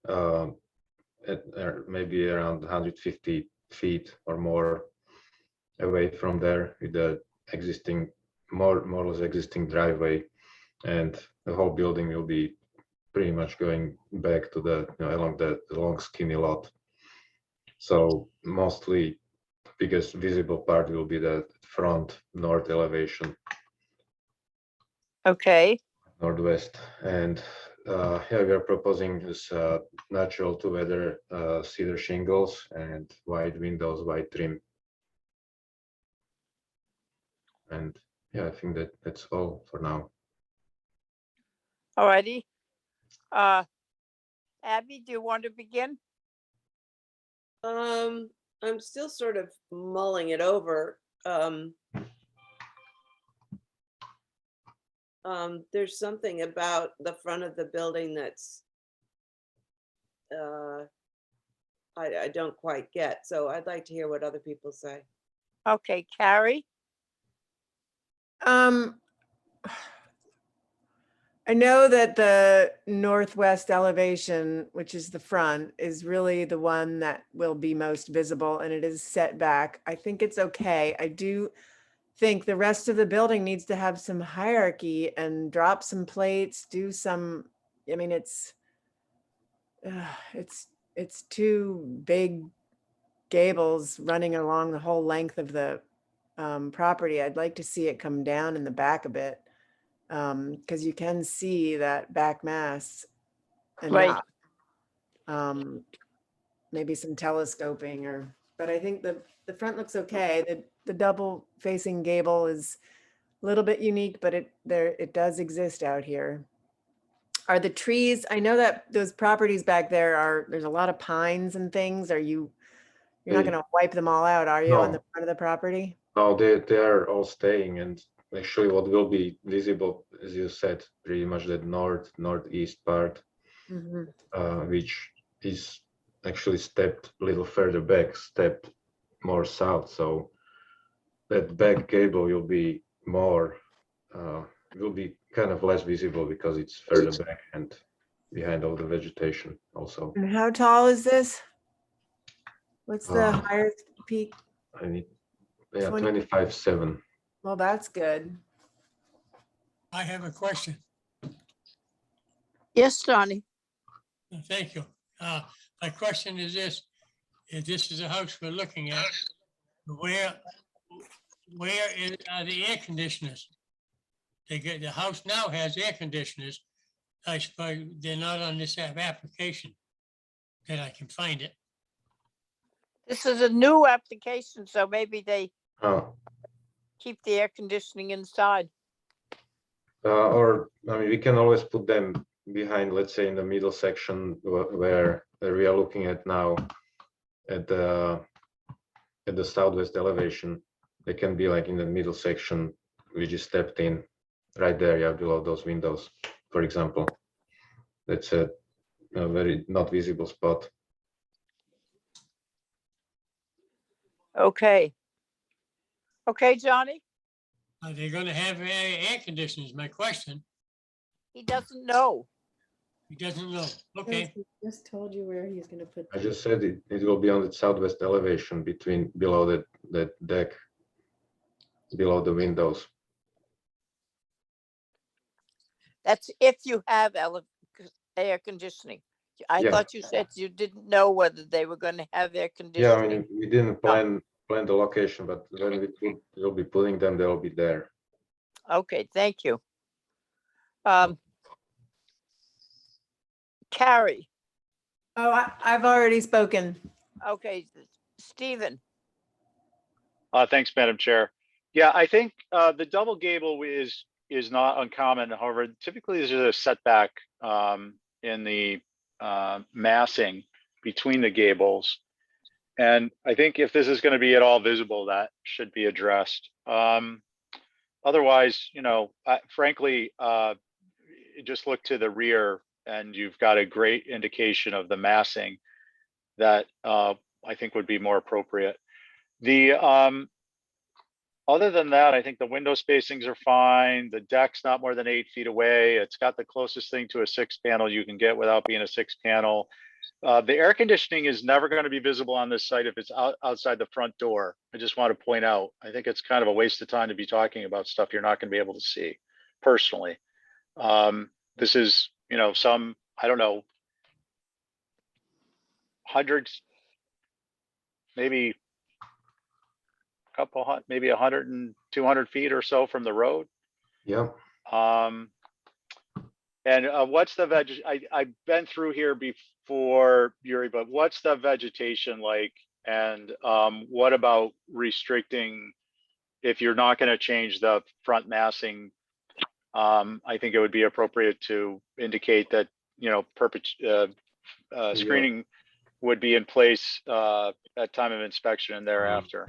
at maybe around 150 feet or more away from there, with the existing, more or less existing driveway, and the whole building will be pretty much going back to the, along the long skinny lot. So mostly the biggest visible part will be the front north elevation, Okay, northwest. And here we are proposing this natural to weather cedar shingles and wide windows, wide trim. And yeah, I think that's all for now. alrighty. Abby, do you want to begin? I'm still sort of mulling it over. There's something about the front of the building that's I don't quite get, so I'd like to hear what other people say. Okay, Carrie, I know that the northwest elevation, which is the front, is really the one that will be most visible, and it is set back. I think it's okay. I do think the rest of the building needs to have some hierarchy and drop some plates, do some, I mean, it's two big gables running along the whole length of the property. I'd like to see it come down in the back a bit. Because you can see that back mass Right. enough. Maybe some telescoping but I think the front looks okay. The double facing gable is a little bit unique, but it does exist out here. Are the trees, I know that those properties back there's a lot of pines and things. You're not going to wipe them all out, are you, on the front of the property? No, they are all staying, and actually what will be visible, as you said, pretty much the northeast part, which is actually stepped a little further back, stepped more south. So that back gable will be will be kind of less visible because it's further back and behind all the vegetation also. And how tall is this? What's the highest peak? I need, yeah, 25.7. Well, that's good. I have a question. yes, Johnny. Thank you. My question is this, if this is a house we're looking at, where are the air conditioners? The house now has air conditioners. I suppose they're not on this application that I can find it. This is a new application, so maybe they Oh. keep the air conditioning inside. Or, I mean, we can always put them behind, let's say in the middle section where we are looking at now at the southwest elevation. They can be like in the middle section, we just stepped in right there, yeah, below those windows, for example. That's a very not visible spot. Okay. Okay, Johnny, Are they gonna have air conditioners? My question. he doesn't know. He doesn't know. Okay. He just told you where he's gonna put. I just said it will be on the southwest elevation below that deck, below the windows. That's if you have air conditioning. I Yeah. thought you said you didn't know whether they were going to have air Yeah, I conditioning. mean, we didn't plan the location, but when we'll be putting them, they'll be there. Okay, thank you. Carrie, Oh, I've already spoken. okay, Stephen, Thanks, Madam Chair. Yeah, I think the double gable is not uncommon. However, typically there's a setback in the massing between the gables. And I think if this is going to be at all visible, that should be addressed. otherwise, frankly, just look to the rear and you've got a great indication of the massing that I think would be more appropriate. The other than that, I think the window spacings are fine. The deck's not more than 8 feet away. It's got the closest thing to a 6-panel you can get without being a 6-panel. The air conditioning is never going to be visible on this site if it's outside the front door. I just want to point out, I think it's kind of a waste of time to be talking about stuff you're not going to be able to see personally. This is, some, I don't know, hundreds, maybe a couple, maybe 100 and 200 feet or so from the road. Yeah. And what's the I've been through here before, Yuri, but what's the vegetation like? And what about restricting, if you're not going to change the front massing? I think it would be appropriate to indicate that, screening would be in place at time of inspection and thereafter.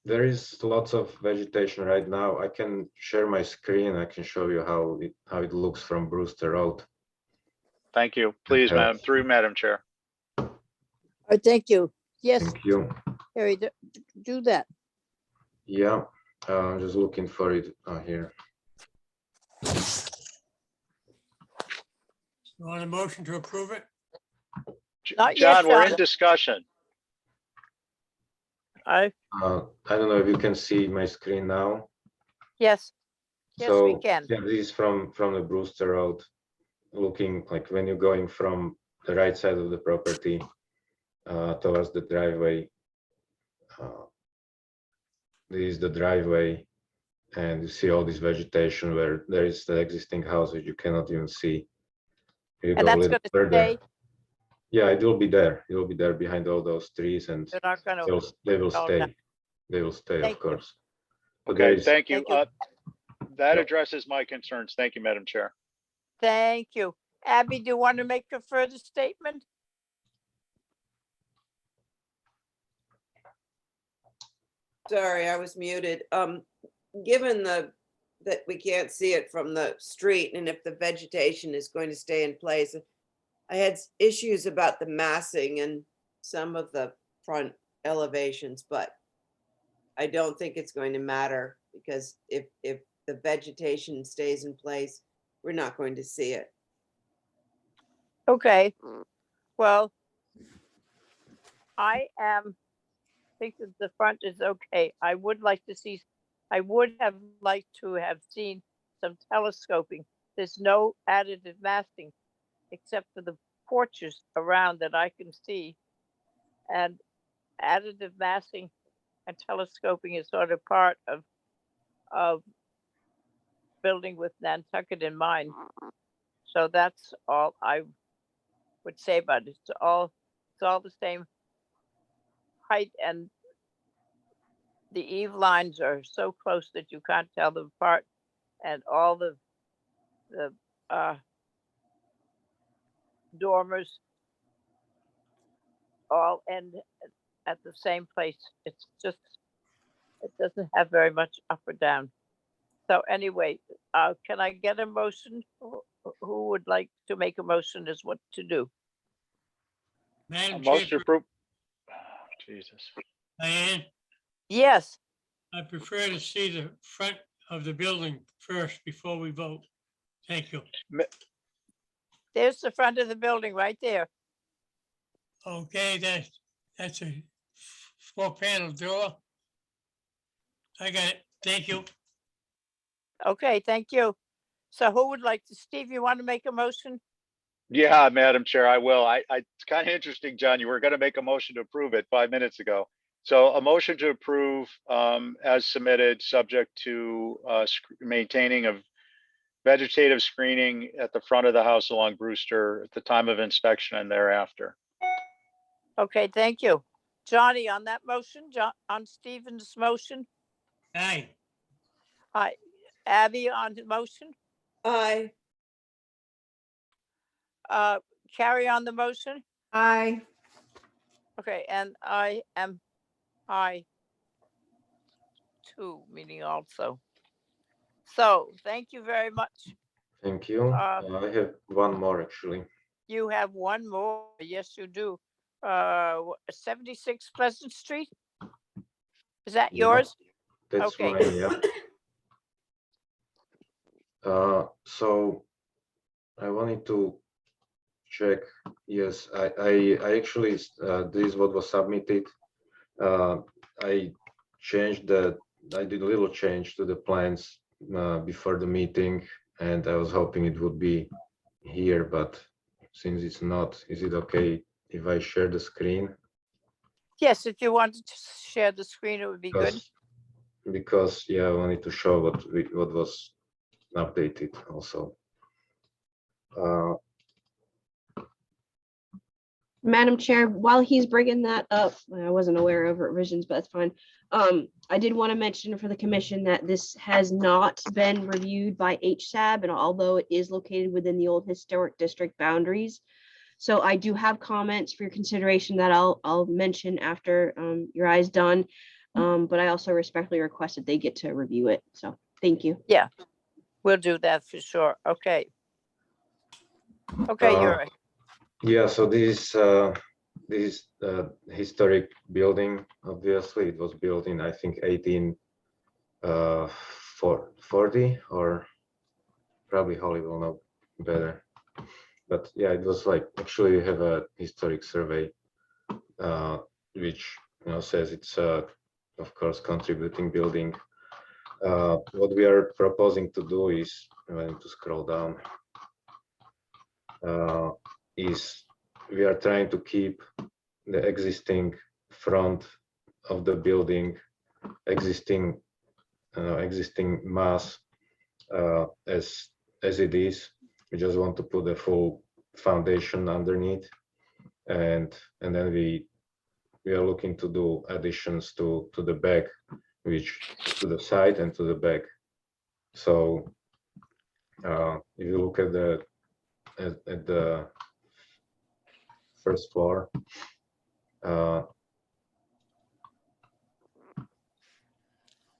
There is lots of vegetation right now. I can share my screen. I can show you how it looks from Brewster Road. Thank you. Please, Okay. Madam Chair. Oh, thank you. Yes, Thank you. Harry, do that. Yeah, I'm just looking for it here. You want a motion to approve it? Not yet, John, we're in John. discussion. I don't know if you can see my screen now. Yes, yes, So we can. yeah, this is from the Brewster Road, looking like when you're going from the right side of the property towards the driveway. This is the driveway, and you see all this vegetation where there is the existing house which you cannot even see. You And go a that's little going to further. stay. Yeah, it will be there. It will be there behind all those trees, and They're not going they will Oh, stay. no. They will stay, Thank of you. course. But there Okay, is- thank you. Thank you. That Yep. addresses my concerns. Thank you, Madam Chair. Thank you. Abby, do you want to make a further statement? Sorry, I was muted. Given that we can't see it from the street and if the vegetation is going to stay in place, I had issues about the massing and some of the front elevations, but I don't think it's going to matter because if the vegetation stays in place, we're not going to see it. Okay. Well, think that the front is okay. I would have liked to have seen some telescoping. There's no additive massing except for the porches around that I can see. And additive massing and telescoping is sort of part of building with Nantucket in mind. So that's all I would say about it. It's all the same height, and the eave lines are so close that you can't tell them apart, and all the dormers all end at the same place. It's just, it doesn't have very much up or down. So anyway, can I get a motion? Who would like to make a motion is what to do? Madam Motion to Chair, approve. Jesus. Diane, Yes, I prefer to see the front of the building first before we vote. Thank you. there's the front of the building right there. Okay, that's a 4-panel door. I got it. Thank you. Okay, thank you. So who would like to, Steve, you want to make a motion? Yeah, Madam Chair, I will. It's kind of interesting, John, you were going to make a motion to approve it 5 minutes ago. So a motion to approve as submitted, subject to maintaining of vegetative screening at the front of the house along Brewster at the time of inspection and thereafter. Okay, thank you. Johnny, on that motion, on Stephen's motion, Aye. hi, Abby on the motion, Aye. Carrie on the motion. Aye. Okay, and I am aye too, meaning also. So thank you very much. Thank you. I have one more actually. You have one more. Yes, you do. 76 Pleasant Street? Is that Yeah, yours? That's Okay. mine, yeah. So I wanted to check. Yes, I actually this is what was submitted. I changed I did a little change to the plans before the meeting, and I was hoping it would be here, but since it's not, is it okay if I share the screen? Yes, if you wanted to share the screen, it would be good. Because yeah, I wanted to show what was updated also. Madam Chair, while he's bringing that up, I wasn't aware of revisions, but that's fine. I did want to mention for the commission that this has not been reviewed by HSAB, and although it is located within the old historic district boundaries. So I do have comments for your consideration that I'll mention after your eye's done. But I also respectfully request that they get to review it. So thank you. Yeah, we'll do that for sure. Okay. Okay, you're right. Yeah, so this historic building, obviously it was built in, I think, 1840, or probably Holly will know better. But yeah, it was like, actually we have a historic survey which says it's of course contributing building. What we are proposing to do is, I need to scroll down, is we are trying to keep the existing front of the building, existing mass as it is. We just want to put a full foundation underneath, and then we are looking to do additions to the back, which to the side and to the back. So if you look at the first floor,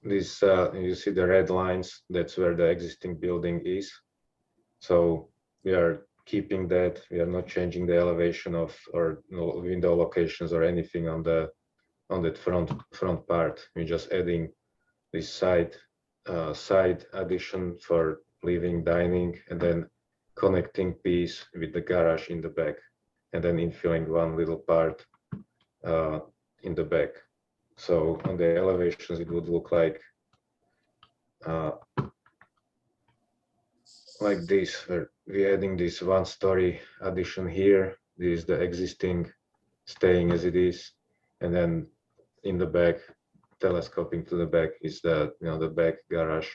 this you see the red lines, that's where the existing building is. So we are keeping that. We are not changing the elevation of or window locations or anything on that front part. We're just adding this side addition for living, dining, and then connecting piece with the garage in the back, and then infilling one little part in the back. So on the elevations, it would look like this. We're adding this one-story addition here. This is the existing, staying as it is, and then in the back, telescoping to the back, is the the back garage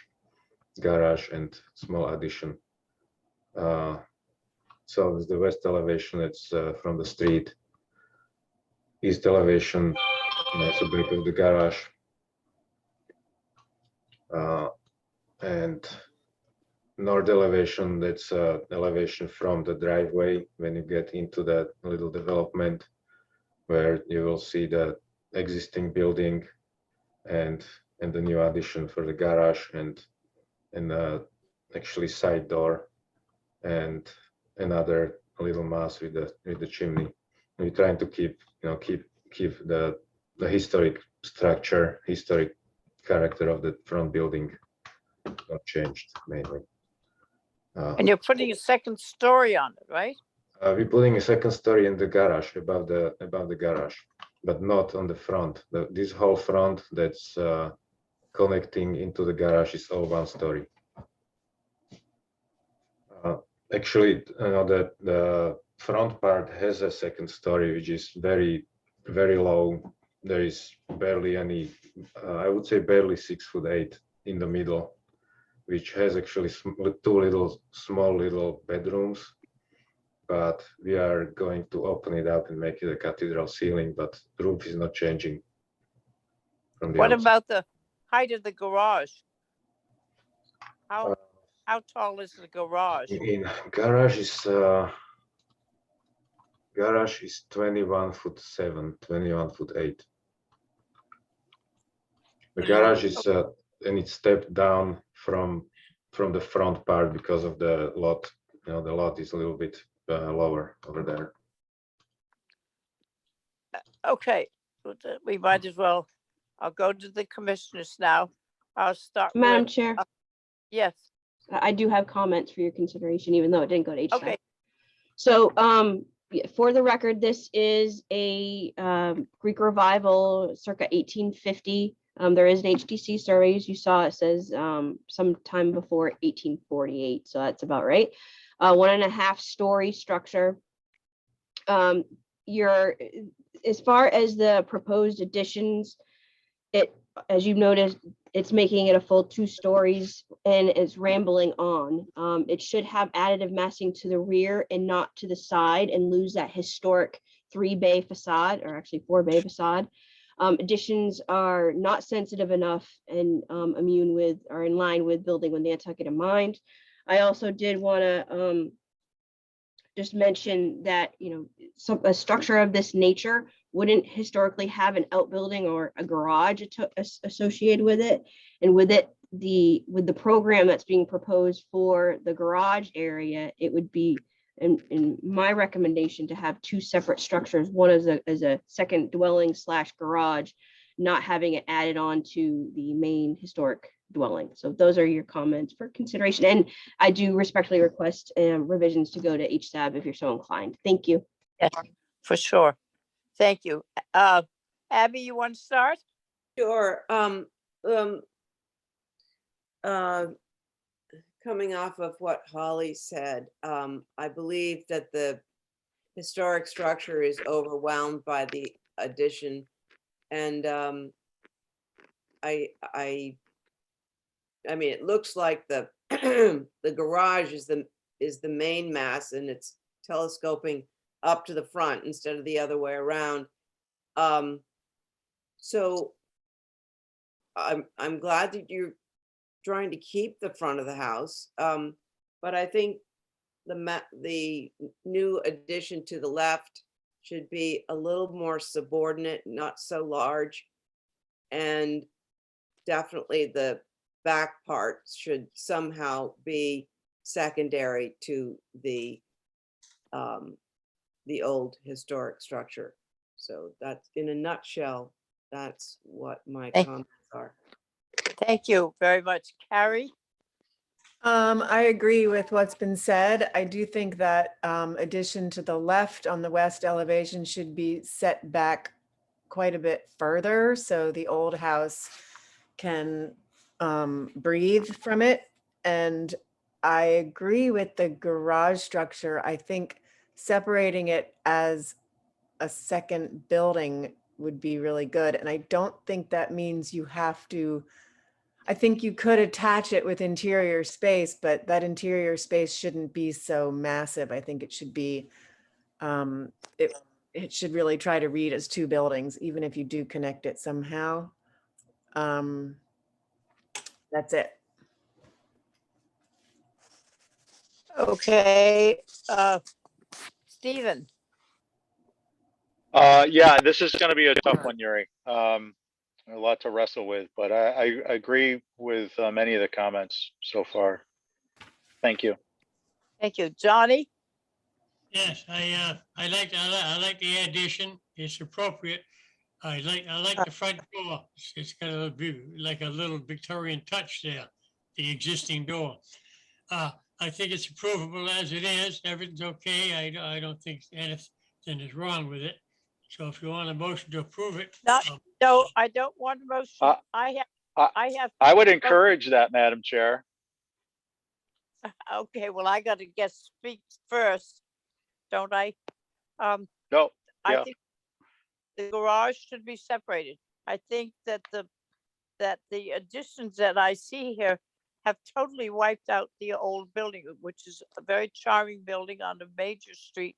and small addition. So it's the west elevation. It's from the street. East elevation, that's the back of the garage, and north elevation, that's elevation from the driveway when you get into that little development, where you will see the existing building and the new addition for the garage and actually side door and another little mass with the chimney. We're trying to keep the historic structure, historic character of the front building not changed mainly. And you're putting a second story on it, right? We're putting a second story in the garage, above the garage, but not on the front. This whole front that's connecting into the garage is all one story. Actually, the front part has a second story, which is very, very low. There is barely any, I would say barely 6'8" in the middle, which has actually two small little bedrooms. But we are going to open it up and make it a cathedral ceiling, but the roof is not changing. What about the height of the garage? How tall is the garage? In garage is 21'7", 21'8". The garage is and it's stepped down from from the front part because of the lot. You know, the lot is a little bit lower over there. Okay, we might as well, I'll go to the commissioners now. I'll start Madam with, Chair, yes, I do have comments for your consideration, even though it didn't go to HSAP. okay, So, yeah, for the record, this is a Greek revival circa 1850. There is an HDC survey, as you saw, it says sometime before 1848, so that's about right. 1.5 story structure. As far as the proposed additions, as you've noticed, it's making it a full 2 stories and it's rambling on. It should have additive massing to the rear and not to the side and lose that historic 3-bay facade, or actually 4-bay facade. Additions are not sensitive enough and immune with, or in line with building with Nantucket in mind. I also did want to just mention that, a structure of this nature wouldn't historically have an outbuilding or a garage associated with it. And with the program that's being proposed for the garage area, it would be in my recommendation to have 2 separate structures, one as a second dwelling / garage, not having it added on to the main historic dwelling. So those are your comments for consideration. And I do respectfully request revisions to go to HSAB if you're so inclined. Thank you. yes, for sure. Thank you. Abby, you want to start? Sure. Coming off of what Holly said, I believe that the historic structure is overwhelmed by the addition. And I mean, it looks like the the garage is the main mass, and it's telescoping up to the front instead of the other way around. So I'm glad that you're trying to keep the front of the house, but I think the new addition to the left should be a little more subordinate, not so large, and definitely the back part should somehow be secondary to the old historic structure. So that's, in a nutshell, that's what my comments are. Thank you very much. Carrie? I agree with what's been said. I do think that addition to the left on the west elevation should be set back quite a bit further so the old house can breathe from it. And I agree with the garage structure. I think separating it as a second building would be really good. And I don't think that means you have to, I think you could attach it with interior space, but that interior space shouldn't be so massive. I think it should be, it should really try to read as 2 buildings, even if you do connect it somehow. That's it. Okay, Stephen? Yeah, this is gonna be a tough one, Yuri. A lot to wrestle with, but I agree with many of the comments so far. Thank you. Thank you. Johnny? Yes, I like the addition. It's appropriate. I like the front door. It's got a like a little Victorian touch there, the existing door. I think it's approvable as it is. Everything's okay. I don't think anything is wrong with it. So if you want a motion to approve it. No, I don't want a motion. I would encourage that, Madam Chair. Okay, well, I gotta speak first, don't I? No, I yeah. think the garage should be separated. I think that the additions that I see here have totally wiped out the old building, which is a very charming building on a major street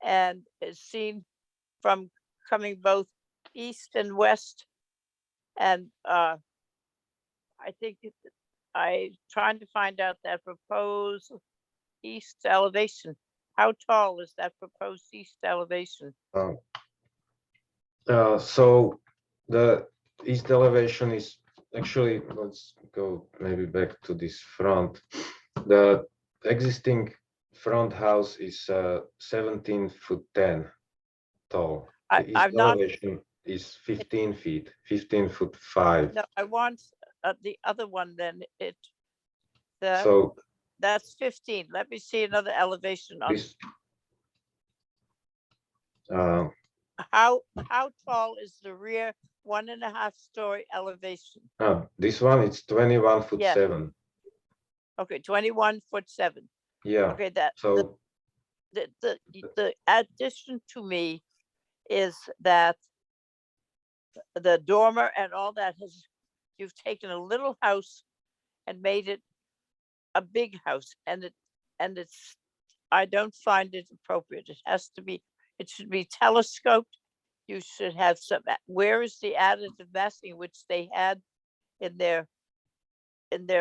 and is seen from coming both east and west. And I think I'm trying to find out that proposed east elevation. How tall is that proposed east elevation? So the east elevation is actually, let's go maybe back to this front. The existing front house is 17 foot 10 tall. The east I'm not, elevation is 15 feet, 15 foot 5. no, I want the other one then, So that's 15. Let me see another elevation on, this, how tall is the rear 1.5-story elevation? this one, it's 21 foot Yeah. 7. Okay, 21'7". Yeah, Okay, that, so the addition to me is that the dormer and all that you've taken a little house and made it a big house, and it's, I don't find it appropriate. It should be telescoped. You should have where is the additive massing which they had in their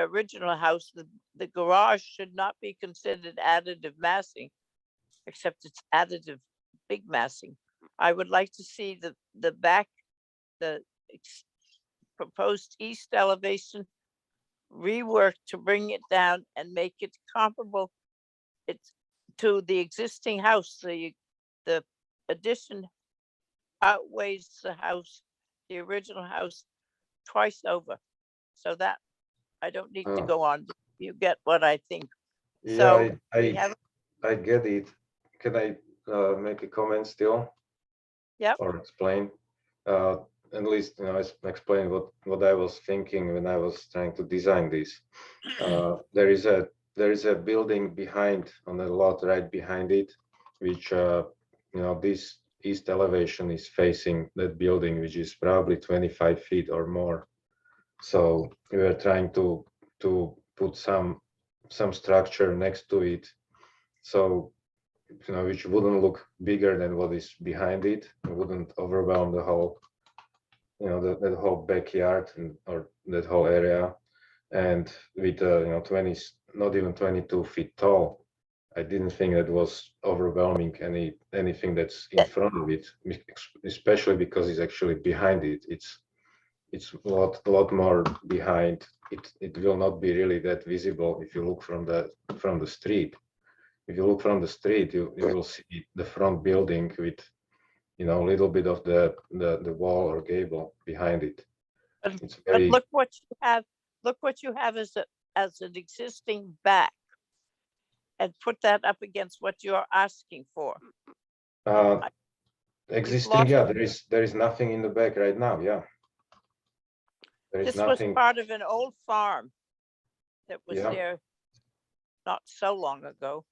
original house? The garage should not be considered additive massing, except it's additive big massing. I would like to see the back, the proposed east elevation reworked to bring it down and make it comparable to the existing house. The addition outweighs the house, the original house, twice over. So that I don't need to go on. You get what I think. yeah, So we have, I get it. Can I make a comment still? Yep. Or explain? At least, explain what I was thinking when I was trying to design this. There is a building behind, on the lot right behind it, which this east elevation is facing that building, which is probably 25 feet or more. So we are trying to put some structure next to it, so which wouldn't look bigger than what is behind it. It wouldn't overwhelm the whole, that whole backyard or that whole area. And with 20, not even 22 feet tall, I didn't think that was overwhelming anything that's in front of it, especially because it's actually behind it. It's a lot more behind. It will not be really that visible if you look from the street. If you look from the street, you will see the front building with a little bit of the wall or gable behind it. It's but very look what you have. Look what you have as an existing back, and put that up against what you're asking for. existing. lost- Yeah, there is nothing in the back right now. Yeah, there is This was nothing. part of an old farm that was Yeah. there not so long ago.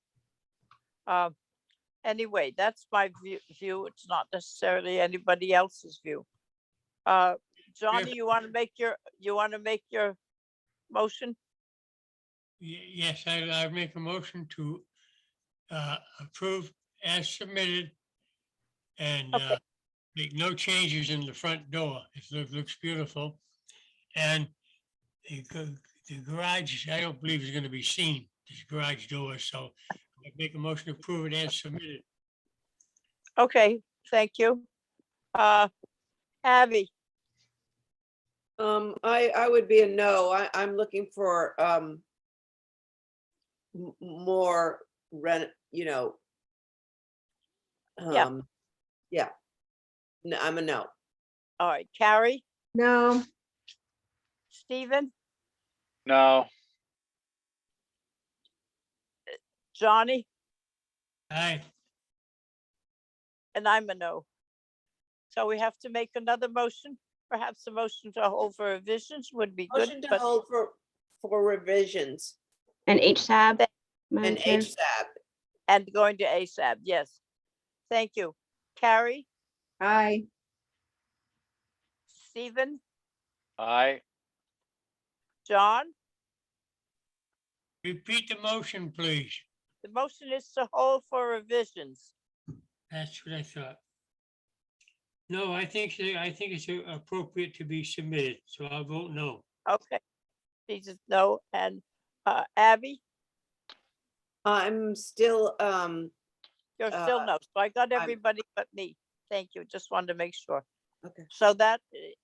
Anyway, that's my view. It's not necessarily anybody else's view. Johnny, you want to make your motion? Yes, I make a motion to approve as submitted and Okay. make no changes in the front door. It looks beautiful. And the garage, I don't believe is going to be seen, this garage door. So I make a motion to approve it as submitted. Okay, thank you. Abby, I would be a no. I'm looking for more rent, Yeah. Yeah. No, I'm a no. all right, Carrie, No, Stephen, No, Johnny, Aye. and I'm a no. So we have to make another motion. Perhaps a motion to hold for revisions would be good, Motion to but hold for revisions And HSAB, Madam and Chair? HSAB. and going to ASAP, yes. Thank you. Carrie, aye. Stephen, aye. John, Repeat the motion, please. the motion is to hold for revisions. That's what I thought. No, I think it's appropriate to be submitted, so I'll vote no. Okay. Jesus, no, and Abby, I'm still, you're still no. So I got I'm- everybody but me. Thank you. Just wanted to make sure. okay. So that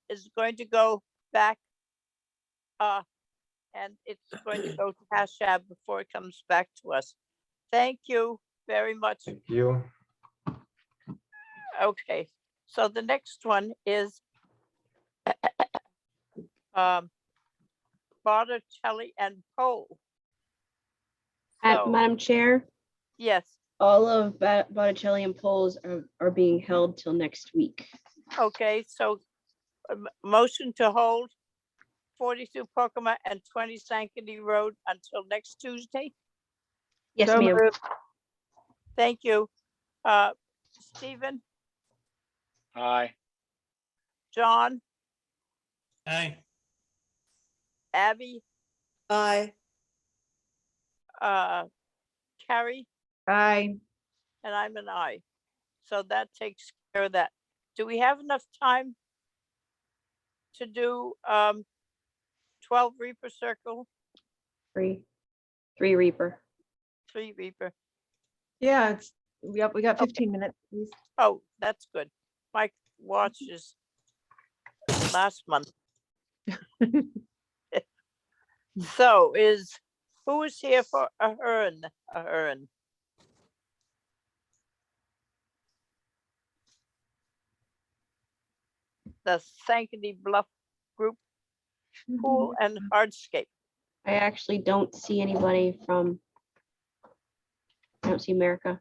is going to go back And it's going to go to Hashab before it comes back to us. Thank you very much. Thank you. Okay, so the next one is Botticelli and Pole. So, Madam Chair, yes, all of Botticelli and polls are being held till next week. okay, so motion to hold 42 Pokemon and 20 Sankaty Road until next Tuesday. Yes, So ma'am. moved. Thank you. Stephen, Aye. John, Aye. Abby, Aye. Carrie, Aye. and I'm an aye. So that takes care of that. Do we have enough time to do 12 Reaper Circle, Three Reaper. 3 Reaper? Yeah, we got 15 minutes, please. Oh, that's good. My watch is last month. So who is here for Ahern? Ahern. The Sankaty Bluff Group, Pool and Hardscape. I actually don't see anybody from, I don't see America.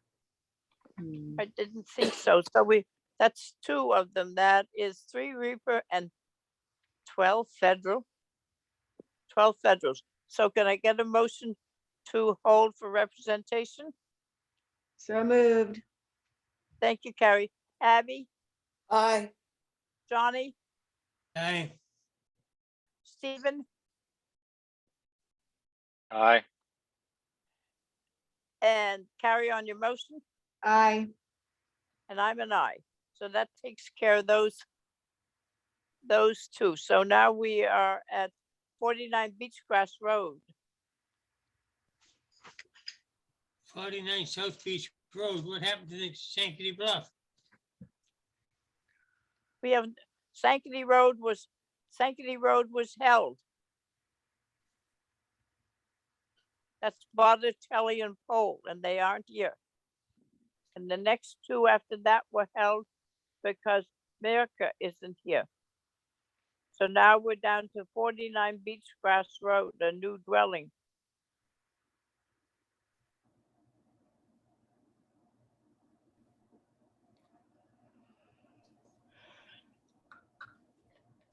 I didn't think so. So that's 2 of them. That is 3 Reaper and 12 Federal. 12 Federals. So can I get a motion to hold for representation? So moved. Thank you, Carrie. Abby, Aye. Johnny, Aye. Stephen, Aye. and carry on your motion, Aye. and I'm an aye. So that takes care of those 2. So now we are at 49 Beachgrass Road. 49 South Beach Road. What happened to the Sankaty Bluff? We have Sankaty Road was held. That's Botticelli and Pole, and they aren't here. And the next 2 after that were held because America isn't here. So now we're down to 49 Beachgrass Road, a new dwelling.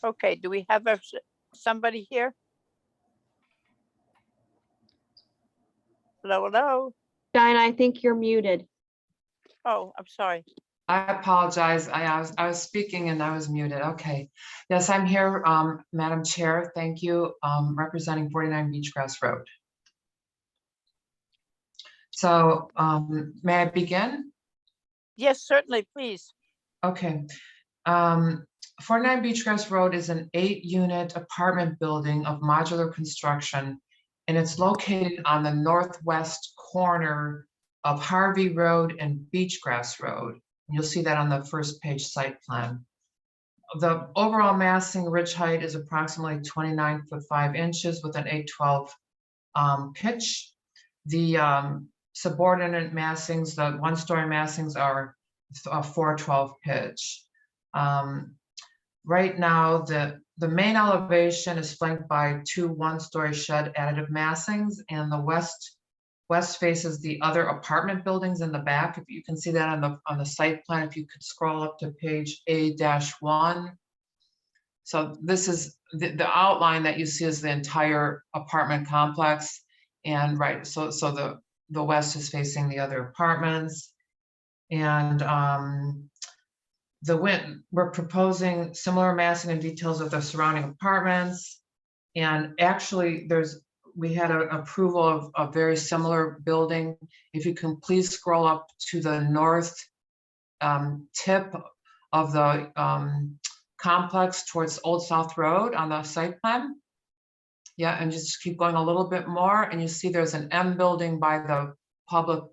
Okay, do we have somebody here? Hello, hello. Dinah, I think you're muted. Oh, I'm sorry. I apologize. I was speaking and I was muted. Okay. Yes, I'm here, Madam Chair. Thank you, representing 49 Beachgrass Road. So, may I begin? Yes, certainly, please. Okay. 49 Beachgrass Road is an 8-unit apartment building of modular construction, and it's located on the northwest corner of Harvey Road and Beachgrass Road. You'll see that on the first page site plan. The overall massing ridge height is approximately 29 foot 5 inches with an 812 pitch. The subordinate massings, the 1-story massings are 412 pitch. Right now, the main elevation is flanked by 2 1-story shed additive massings, and the west faces the other apartment buildings in the back. If you can see that on the site plan, if you could scroll up to page A-1. So this is the outline that you see is the entire apartment complex. And right, so the west is facing the other apartments. And we're proposing similar massing and details of the surrounding apartments. And actually we had an approval of a very similar building. If you can please scroll up to the north tip of the complex towards Old South Road on the site plan. Yeah, and just keep going a little bit more, and you see there's an M building by the public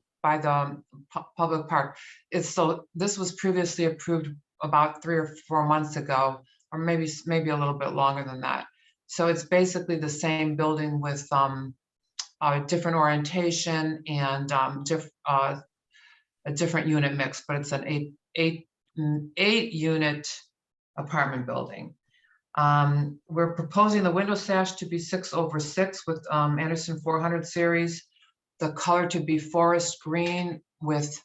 park. This was previously approved about 3 or 4 months ago, or maybe a little bit longer than that. So it's basically the same building with a different orientation and a different unit mix, but it's an eight unit apartment building. We're proposing the window sash to be 6/6 with Anderson 400 series. The color to be forest green with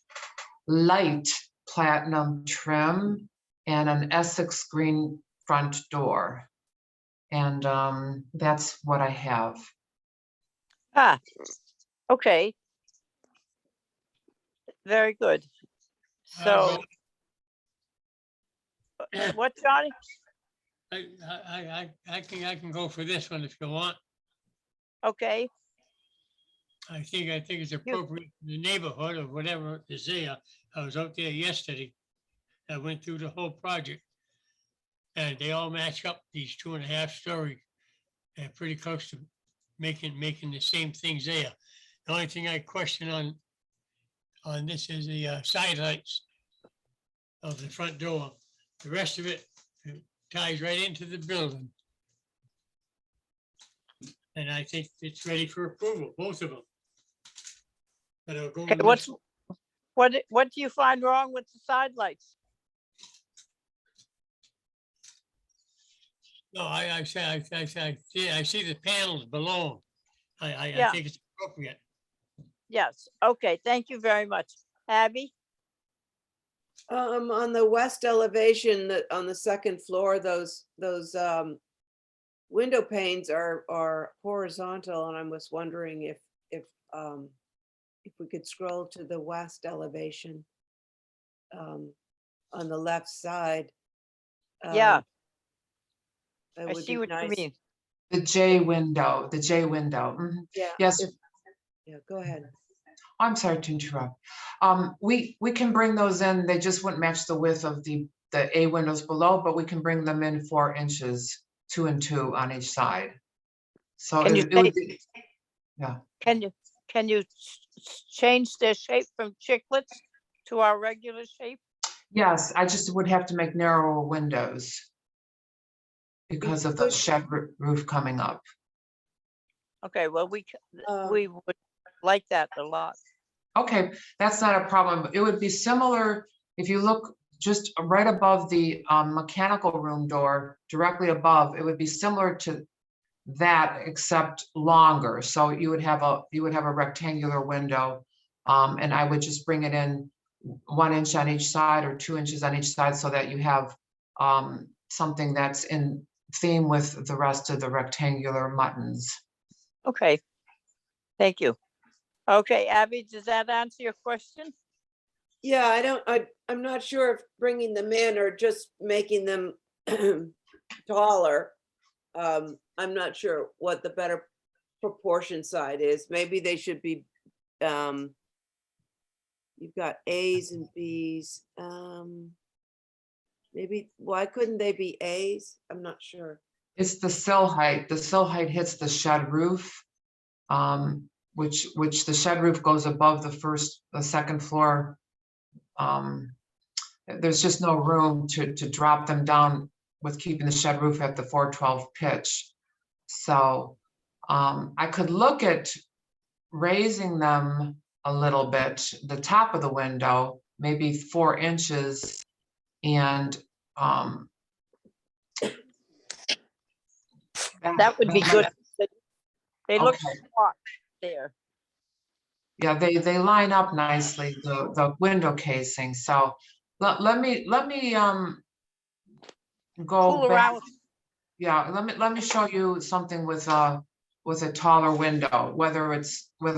light platinum trim and an Essex green front door. And that's what I have. Ah, okay. Very good. So, what, Johnny? I can go for this one if you want. Okay, I think it's appropriate in the neighborhood or whatever is there. I was out there yesterday. I went through the whole project. And they all match up, these 2.5 story. They're pretty close to making the same things there. The only thing I question on this is the side lights of the front door. The rest of it ties right into the building. And I think it's ready for approval, both of them. But it'll go okay, in what do you find wrong with the side lights? No, I see the panels below. I Yeah. think it's appropriate. Yes, okay, thank you very much. Abby? On the west elevation, on the second floor, those window panes are horizontal, and I was wondering if we could scroll to the west elevation on the left side. Yeah, that I would see be what you nice. mean. The J window, mhm. Yeah. Yes. Yeah, go ahead. I'm sorry to interrupt. We can bring those in. They just wouldn't match the width of the A windows below, but we can bring them in 4 inches, 2 and 2 on each side. So Can you it would be, yeah. Can you change their shape from chiclets to our regular shape? Yes, I just would have to make narrower windows because of the shed roof coming up. Okay, well, we would like that a lot. Okay, that's not a problem. It would be similar if you look just right above the mechanical room door, directly above, it would be similar to that except longer. So you would have a rectangular window, and I would just bring it in 1 inch on each side or 2 inches on each side so that you have something that's in theme with the rest of the rectangular muttons. Okay, thank you. Okay, Abby, does that answer your question? Yeah, I'm not sure if bringing them in or just making them taller. I'm not sure what the better proportion side is. Maybe they should be, you've got A's and B's. Maybe, why couldn't they be A's? I'm not sure. It's the sill height. The sill height hits the shed roof, which the shed roof goes above the second floor. There's just no room to drop them down with keeping the shed roof at the 412 pitch. So I could look at raising them a little bit, the top of the window, maybe 4 inches, and that would be good. They look Okay. smart there. Yeah, they line up nicely, the window casing. So let me go Fool back. around. Yeah, let me show you something with a taller window, whether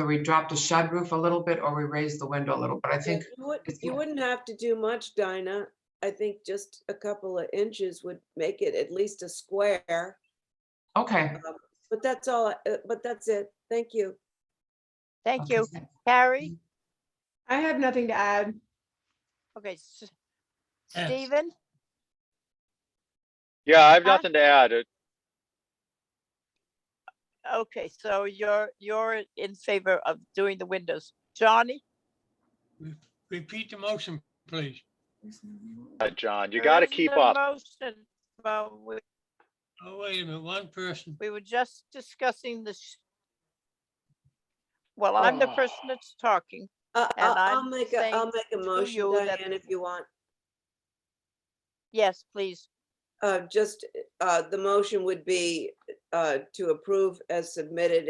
we drop the shed roof a little bit or we raise the window a little, but I think You wouldn't have to do much, Dinah. I think just a couple of inches would make it at least a square. okay. But that's all, but that's it. Thank you. Thank you. Carrie? I have nothing to add. Okay, Yes. Stephen? Yeah, I have Huh? nothing to add. Okay, so you're in favor of doing the windows. Johnny? Repeat the motion, please. John, you There got to isn't keep a up. motion, but Oh, wait a minute, one person. We were just discussing this. Well, I'm the Oh. person that's talking. And I'll I'm make saying a to motion, you that- Diane, if you want. Yes, please. Just, the motion would be, to approve as submitted,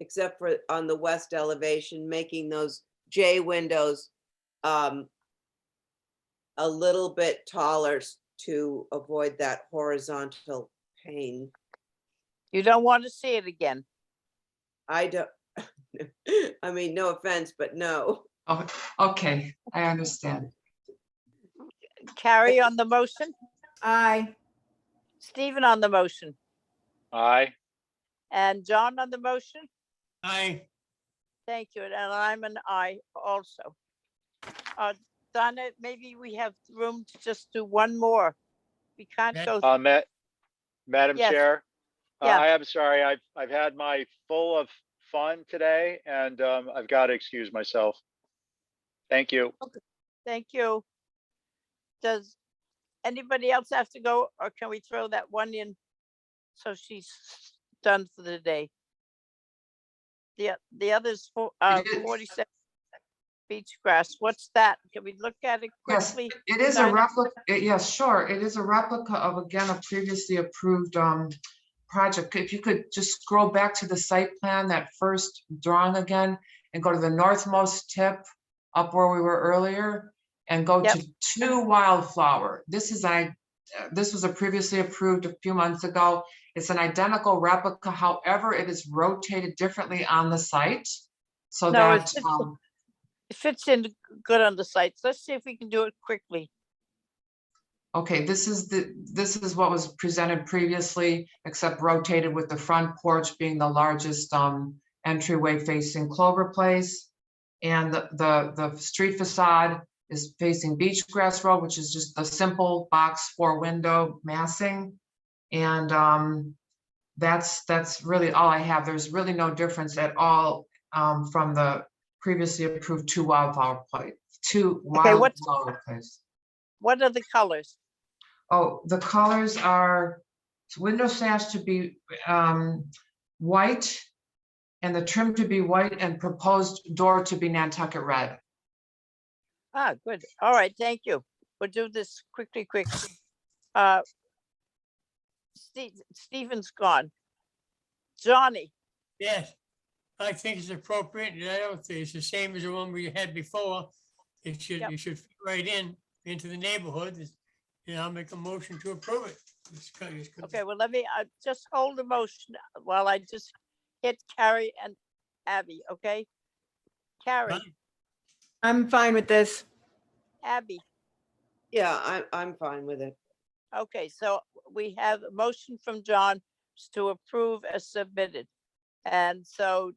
except for on the west elevation, making those J windows, a little bit taller to avoid that horizontal pane. You don't want to see it again. I don't, I mean, no offense, but no. Oh, okay, I understand. Carrie on the motion, Aye. Stephen on the motion, Aye. and John on the motion. Aye. Thank you. And I'm an aye also. Donna, maybe we have room to just do one more. We can't Yeah. go. Madam Yes. Chair, Yeah. I am sorry. I've had my full of fun today, and I've got to excuse myself. Thank you. Thank you. Does anybody else have to go, or can we throw that one in? So she's done for the day. The others for It is- 47 beach grass. What's that? Can we look at it Yes, quickly? it is a Dinah? replica, yes, sure, it is a replica of, again, a previously approved project. If you could just scroll back to the site plan, that first drawing again, and go to the northmost tip, up where we were earlier, and go Yep. to 2 Wildflower. This was a previously approved a few months ago. It's an identical replica, however, it is rotated differently on the site. So No, that, it fits in good on the sites. Let's see if we can do it quickly. okay, this is what was presented previously, except rotated with the front porch being the largest entryway facing Clover Place. And the street facade is facing Beachgrass Road, which is just the simple box 4-window massing. And that's really all I have. There's really no difference at all from the previously approved 2 Wildflower Place. 2 Okay, Wildflower Place. What are the colors? Oh, the colors are window sash to be white, and the trim to be white, and proposed door to be Nantucket red. Ah, good. All right, thank you. We'll do this quickly. Stephen's gone. Johnny, Yes, I think it's appropriate. I don't think it's the same as the one we had before. It should, Yep. you should fit right into the neighborhood. And I'll make a motion to approve it. okay, well, let me just hold the motion while I just hit Carrie and Abby, okay? Carrie, Fine. I'm fine with this. Abby. Yeah, I'm fine with it. Okay, so we have a motion from John to approve as submitted. And so,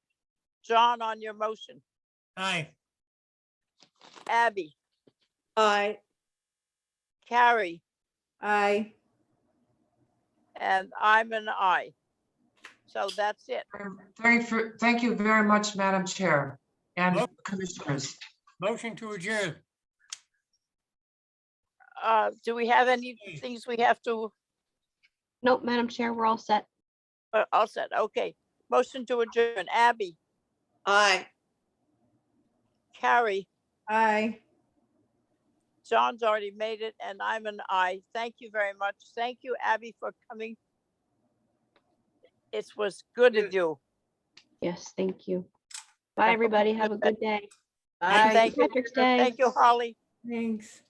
John, on your motion, Aye. Abby, Aye. Carrie, Aye. and I'm an aye. So that's it. Thank you very much, Madam Chair and Well- Commissioners. Motion to adjourn. Do we have any things we have to, Nope, Madam Chair, we're all set. all set, okay. Motion to adjourn, Abby, Aye. Carrie, Aye. John's already made it, and I'm an aye. Thank you very much. Thank you, Abby, for coming. It was good of you. Yes, thank you. Bye, everybody. Have a good day. And Aye. thank you, Patrick's Day. thank you, Holly. Thanks.